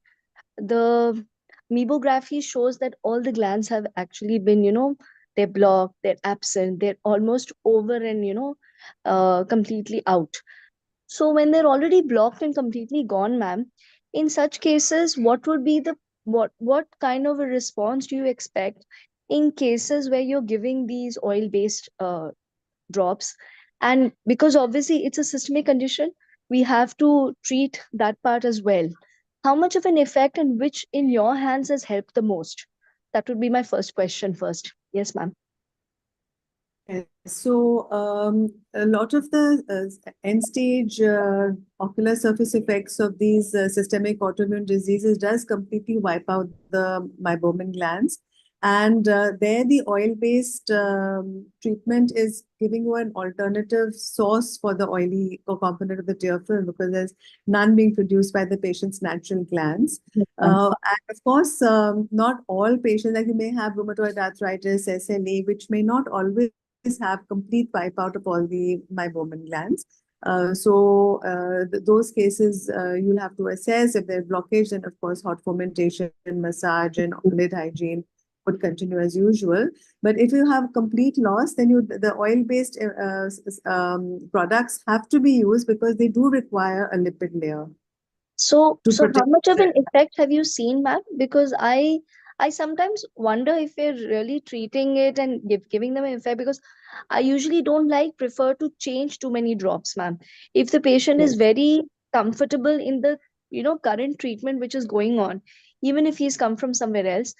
the meibography shows that all the glands have actually been, they're blocked, they're absent, they're almost over and, completely out. So when they're already blocked and completely gone, ma'am, in such cases, what would be the what kind of a response do you expect in cases where you're giving these oil-based drops? And because obviously it's a systemic condition, we have to treat that part as well. How much of an effect and which in your hands has helped the most? That would be my first question first. Yes, ma'am. Yes. So a lot of the end stage ocular surface effects of these systemic autoimmune diseases does completely wipe out the meibomian glands. And there the oil-based treatment is giving you an alternative source for the oily component of the tear film, because there's none being produced by the patient's natural glands. Yes, ma'am. And of course, not all patients, like you may have rheumatoid arthritis, SLE, which may not always have complete wipeout of all the meibomian glands. Those cases you'll have to assess. If there's blockage, then of course hot fomentation, massage, and lid hygiene would continue as usual. But if you have complete loss, then the oil-based products have to be used, because they do require a lipid layer So, to so how protect much of an the. effect have you seen, ma'am? Because I sometimes wonder if we're really treating it and giving them an effect, because I usually don't prefer to change too many drops, ma'am. If the patient is Yes. very comfortable in the current treatment which is going on, even if he's come from somewhere else,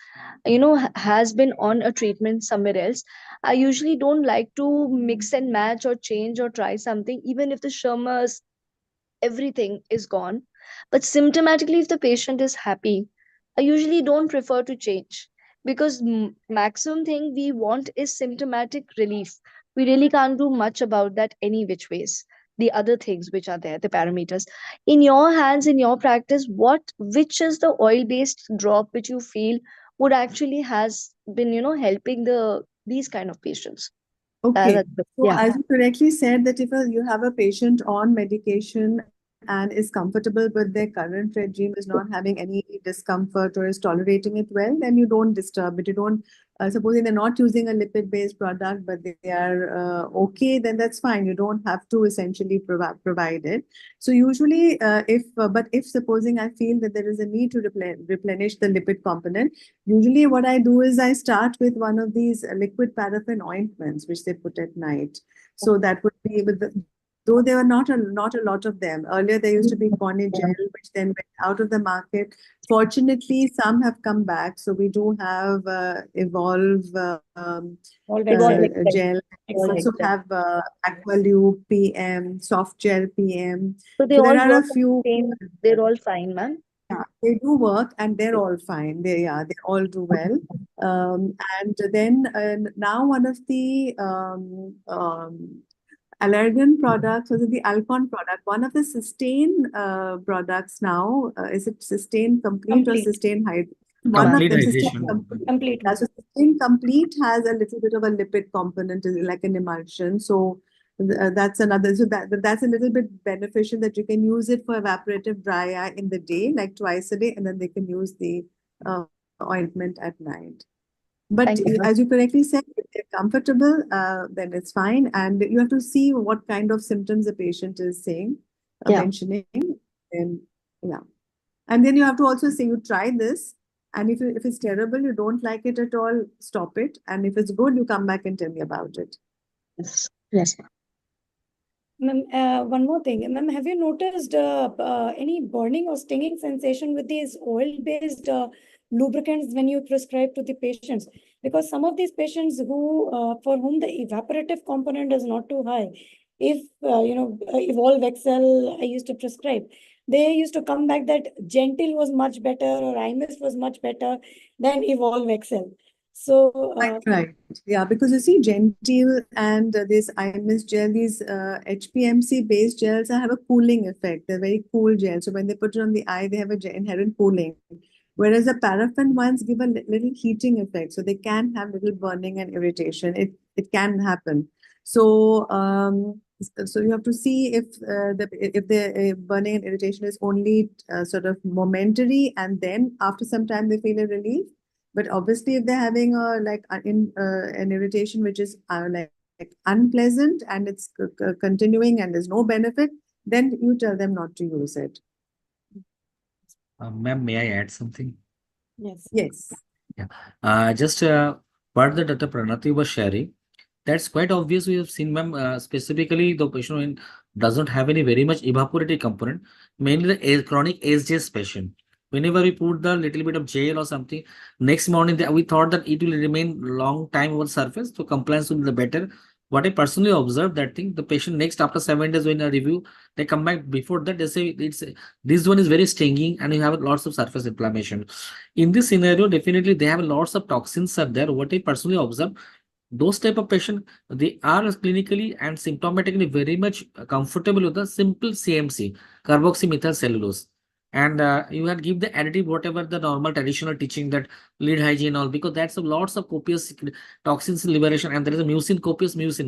has been on a treatment somewhere else, I usually don't like to mix and match or change or try something, even if the Sherma's everything is gone. But symptomatically, if the patient is happy, I usually don't prefer to change, because maximum thing we want is symptomatic relief. We really can't do much about that any which ways. The other things which are there, the parameters. In your hands, in your practice, which is the oil-based drop which you feel would actually has been, helping these kind of patients? Okay. So Yeah. as you correctly said, that if you have a patient on medication and is comfortable with their current regime, is not having any discomfort or is tolerating it well, then you don't disturb it. You don't, supposing they're not using a lipid-based product, but they are okay, then that's fine. You don't have to essentially provide it. So usually, but if supposing I feel that there is a need to replenish the lipid component, usually what I do is I start with one of these liquid paraffin ointments, which they put at night. So that would be though there were not a lot of them. Earlier there used to be Corny gel, which then went out of the market. Fortunately, some have come back. So we do have Evolve All gel. We also have Aqualube PM, Soft Gel PM. So they So there all are a work on few. the same. They're all fine, ma'am. Yeah, they do work and they're all fine. They all do well. And then now one of the allergen products, or the Alcon product, one of the Sustain products now, is it Sustain Complete or Complete. Sustain Hydration? One of Complete them, Sustain hydration. Complete. Complete. Yeah, so Sustain Complete has a little bit of a lipid component, like an emulsion. So that's another. So that's a little bit beneficial, that you can use it for evaporative dry eye in the day, like twice a day, and then they can use the ointment at night. But Thank you. as you correctly said, if they're comfortable, then it's fine. And you have to see what kind of symptoms the patient is saying, Yeah. mentioning. And yeah. And then you have to also say, you try this. And if it's terrible, you don't like it at all, stop it. And if it's good, you come back and tell me about it. Yes. Yes. Ma'am, one more thing. Ma'am, have you noticed any burning or stinging sensation with these oil-based lubricants when you prescribe to the patients? Because some of these patients who, for whom the evaporative component is not too high, if, Evolve Excel I used to prescribe, they used to come back that Gentil was much better or IMIS was much better than Evolve Excel. So, Right. Yeah, because you see, Gentil and this IMIS gel, these HPMC based gels have a cooling effect. They're very cool gels. So when they put it on the eye, they have an inherent cooling. Whereas the paraffin ones give a little heating effect. So they can have little burning and irritation. It can happen. So so you have to see if the burning and irritation is only sort of momentary, and then after some time they feel a relief. But obviously, if they're having an irritation which is like unpleasant and it's continuing and there's no benefit, then you tell them not to use it. Ma'am, may I add something? Yes. Yes. Just what the Dr. Pranati was sharing, that's quite obvious. We have seen, ma'am, specifically the patient doesn't have any very much evaporative component, mainly the chronic ASJS patient. Whenever we put the little bit of gel or something, next morning we thought that it will remain long time over the surface, so compliance will be the better. What I personally observed that thing, the patient next after 7 days when I review, they come back before that, they say this one is very stinging and you have lots of surface inflammation. In this scenario, definitely they have lots of toxins are there. What I personally observe, those type of patient, they are clinically and symptomatically very much comfortable with the simple CMC, carboxymethyl cellulose. And you can give the additive whatever the normal traditional teaching, that lead hygiene all, because that's a lots of copious toxins liberation, and there is a mucin, copious mucin.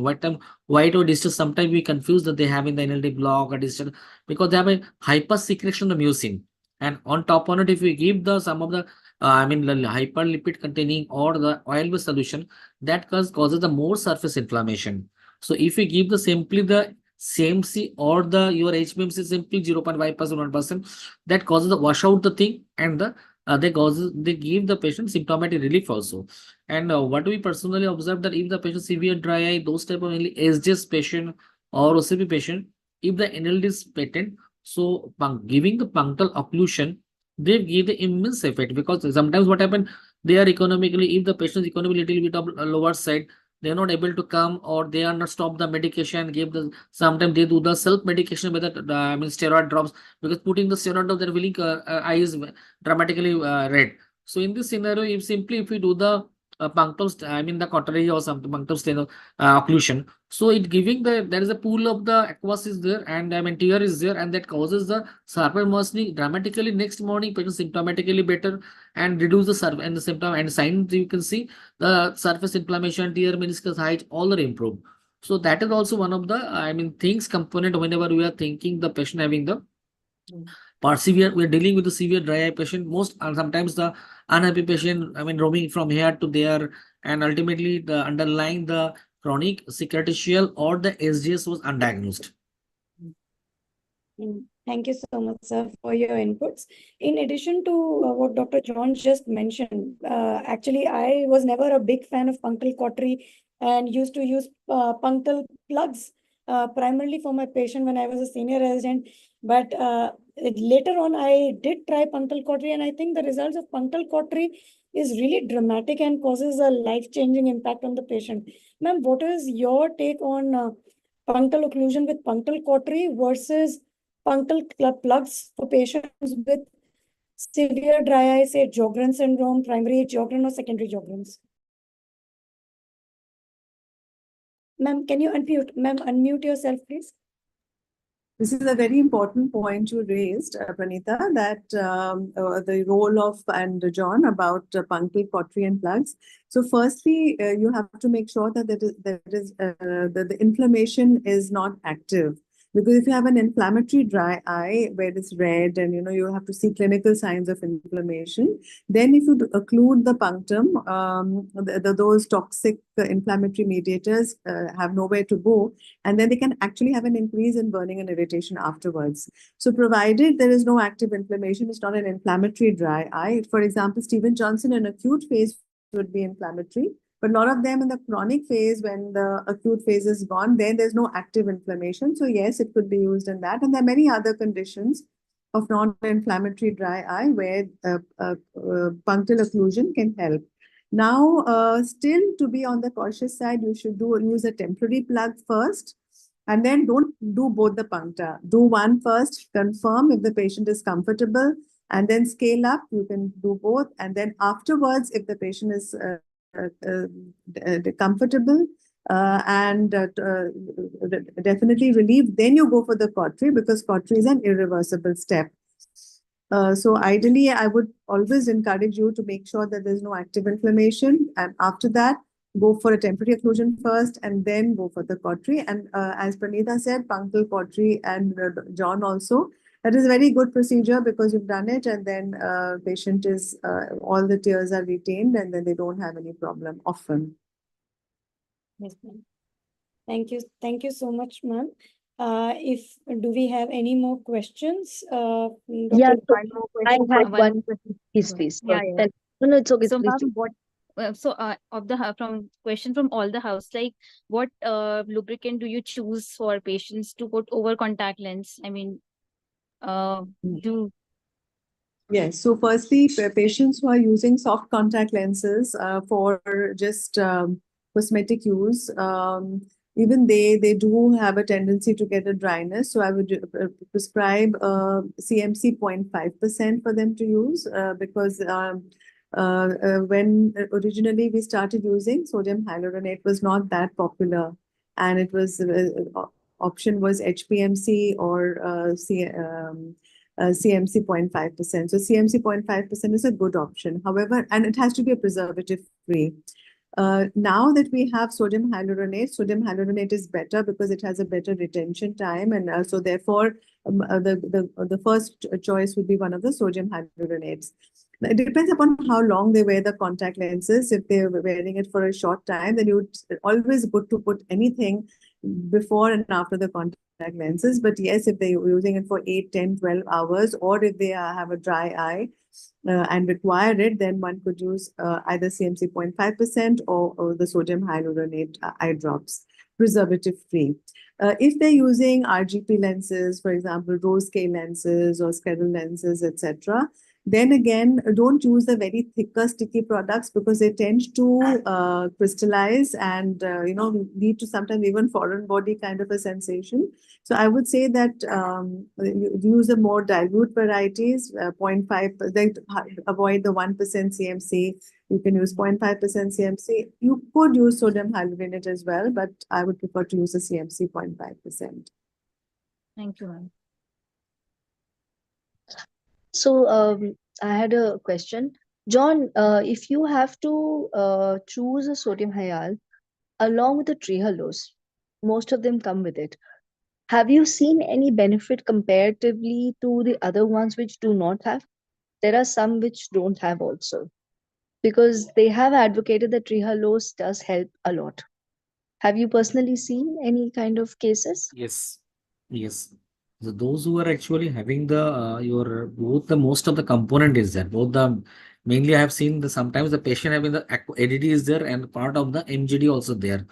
White or distal, sometimes we confuse that they have in the NLD block or distal, because they have a hyper secretion of mucin. And on top on it, if we give the some of the the hyperlipid containing or the oil-based solution, that causes the more surface inflammation. So if we give the simply the CMC or the your HbMC simply 0.5%, 1%, that causes the wash out the thing, and the they give the patient symptomatic relief also. And what we personally observe, that if the patient severe dry eye, those type of mainly SJS patient or OCP patient, if the NLD is patent, so giving the punctal occlusion, they give the immense effect, because sometimes what happen, they are economically, if the patient is economically little bit of lower side, they are not able to come, or they are not stop the medication, give the, sometimes they do the self medication with the steroid drops, because putting the steroid drops, their willing eyes dramatically red. So in this scenario, if we do the punctal the cautery or something, punctal steno occlusion, so it giving there is a pool of the aqueous is there, and tear is there, and that causes the surface worsening dramatically. Next morning, patient symptomatically better and reduce the surface and the symptom and signs. You can see the surface inflammation, tear, meniscus height, all are improved. So that is also one of the things component whenever we are thinking the patient having the severe, we are dealing with the severe dry eye patient. Most sometimes the unhappy patient, roaming from here to there, and ultimately the underlying the chronic cicatricial or the SGS was undiagnosed. Thank you so much, sir, for your inputs. In addition to what Dr. John just mentioned, actually, I was never a big fan of punctal cautery and used to use punctal plugs primarily for my patient when I was a senior resident. But later on, I did try punctal cautery, and I think the results of punctal cautery is really dramatic and causes a life-changing impact on the patient. Ma'am, what is your take on punctal occlusion with punctal cautery versus punctal plugs for patients with severe dry eye, say Sjogren syndrome, primary Sjogren or secondary Sjogren's? Ma'am, can you unmute? Ma'am, unmute yourself, please. This is a very important point you raised, Pranita, that the role of, and John, about punctal cautery and plugs. So firstly, you have to make sure that the inflammation is not active. Because if you have an inflammatory dry eye where it's red and you have to see clinical signs of inflammation, then if you occlude the punctum, those toxic inflammatory mediators have nowhere to go, and then they can actually have an increase in burning and irritation afterwards. So provided there is no active inflammation, it's not an inflammatory dry eye. For example, Steven Johnson in acute phase would be inflammatory, but a lot of them in the chronic phase, when the acute phase is gone, then there's no active inflammation. So yes, it could be used in that. And there are many other conditions of non-inflammatory dry eye where punctal occlusion can help. Now, still to be on the cautious side, you should use a temporary plug first, and then don't do both the puncta. Do one first, confirm if the patient is comfortable, and then scale up. You can do both, and then afterwards, if the patient is comfortable and definitely relieved, then you go for the cautery, because cautery is an irreversible step. So ideally, I would always encourage you to make sure that there's no active inflammation, and after that, go for a temporary occlusion first, and then go for the cautery. And as Pranita said, punctal cautery, and John also, that is a very good procedure, because you've done it, and then patient is all the tears are retained, and then they don't have any problem often. Yes, ma'am. Thank you so much, ma'am. If do we have any more questions? Yeah, Dr. so One more I question. had One one. more question. Please, please. Yeah, yeah. No, no, it's okay. So, Please. ma'am, what? Of the from question from all the house, like, what lubricant do you choose for patients to put over contact lens? I mean, do Yes. So firstly, patients who are using soft contact lenses for just cosmetic use, even they do have a tendency to get a dryness. So I would prescribe CMC 0.5% for them to use because when originally we started using sodium hyaluronate was not that popular, and it was option was HPMC or CMC 0.5%. So CMC 0.5% is a good option. However, and it has to be a preservative free. Now that we have sodium hyaluronate is better because it has a better retention time, and so therefore the first choice would be one of the sodium hyaluronates. It depends upon how long they wear the contact lenses. If they're wearing it for a short time, then you would always good to put anything before and after the contact lenses. But yes, if they're using it for 8, 10, 12 hours, or if they have a dry eye and require it, then one could use either CMC 0.5% or the sodium hyaluronate eye drops, preservative free. If they're using RGP lenses, for example, rose K lenses or scleral lenses, etc., then again, don't use the very thicker sticky products because they tend to crystallize and lead to sometimes even foreign body kind of a sensation. So I would say that use the more dilute varieties, 0.5, then avoid the 1% CMC. You can use 0.5% CMC. You could use sodium hyaluronate as well, but I would prefer to use a CMC 0.5%. thank you, ma'am. So I had a question. John, if you have to choose a sodium hyal along with the trehalose, most of them come with it. Have you seen any benefit comparatively to the other ones which do not have? There are some which don't have also, because they have advocated that trehalose does help a lot. Have you personally seen any kind of cases? Yes, yes. So those who are actually having the your both the most of the component is there. Both the mainly I have seen the sometimes the patient having the ADD is there and part of the MGD also there.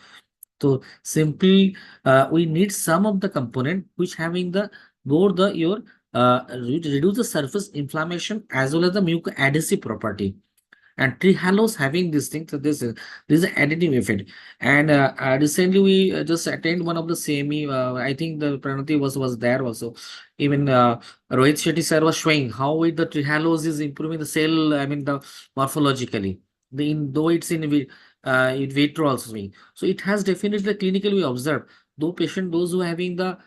So simply we need some of the component which having the both the your reduce the surface inflammation as well as the mucoadhesive property. And trehalose having this thing, so this is an additive effect. And recently we just attend one of the semi. I think the Pranati was there also. Even Rohit Shetty sir was showing how the trehalose is improving the cell. I mean the morphologically. Though it's in vitro also. So it has definitely clinically we observed. Though patient those who are having the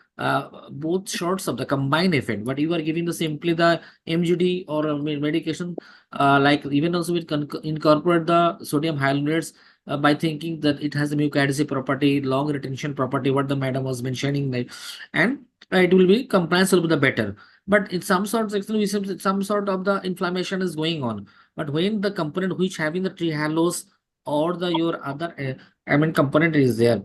both shots of the combined effect, but you are giving the simply the MGD or medication like even also we can incorporate the sodium hyaluronates by thinking that it has a mucoadhesive property, long retention property, what the madam was mentioning, like, and it will be compliance will be the better. But in some sorts, actually, some sort of the inflammation is going on. But when the component which having the trehalose or the your other, I mean, component is there,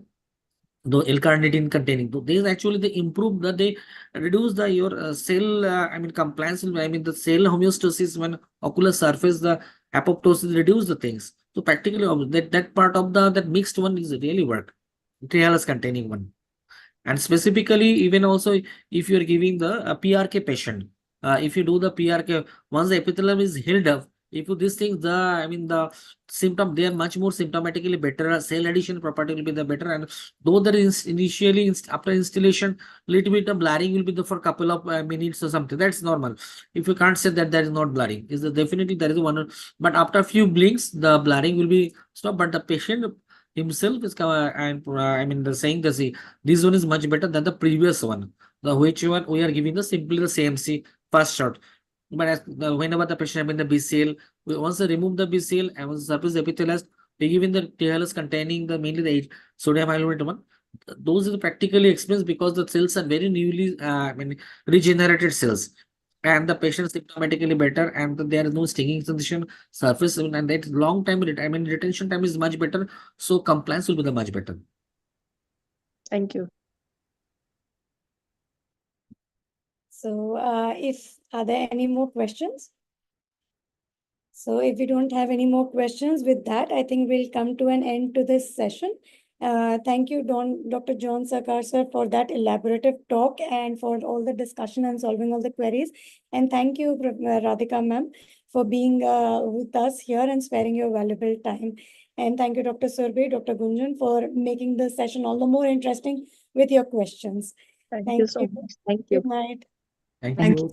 the L-carnitine containing. So these actually they improve that they reduce the your cell I mean compliance. I mean the cell homeostasis when ocular surface the apoptosis reduce the things. So practically that part of the that mixed one is really work. Trehalose containing one. And specifically, even also if you are giving the PRK patient, if you do the PRK, once the epithelium is healed up, if you these things, the I mean the symptom, they are much more symptomatically better. Cell addition property will be the better. And though there is initially after installation, little bit of blurring will be the for couple of minutes or something. That's normal. If you can't say that there is not blurring, is definitely there is one. But after a few blinks, the blurring will be stopped. But the patient himself is and I mean the saying that see, this one is much better than the previous one. The which one we are giving the simply the CMC first shot. But whenever the patient having the BCL, once they remove the BCL and once the surface epithelial, we give in the TLS containing the mainly the sodium hyaluronate one. Those are practically expensive because the cells are very newly I mean regenerated cells. And the patient symptomatically better, and there is no stinging sensation, surface, and that long time, I mean retention time is much better. So compliance will be the much better. Thank you. So are there any more questions? So if we don't have any more questions with that, I think we'll come to an end to this session. Thank you, Dr. John Sarkar, sir, for that elaborative talk and for all the discussion and solving all the queries. And thank you, Radhika ma'am, for being with us here and sparing your valuable time. And thank you, Dr. Surbe, Dr. Gunjan, for making the session all the more interesting with your questions. Thank you so much. Thank you. Good night. Thank Thank you.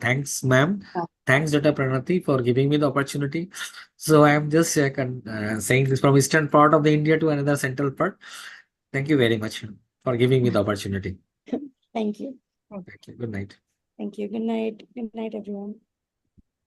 Thanks, ma'am. Thanks, Dr. Pranati, for giving me the opportunity. So I'm just saying this from eastern part of the India to another central part. Thank you very much for giving me the opportunity. Thank you. Thank you. Good night. Thank you. Good night. Good night, everyone.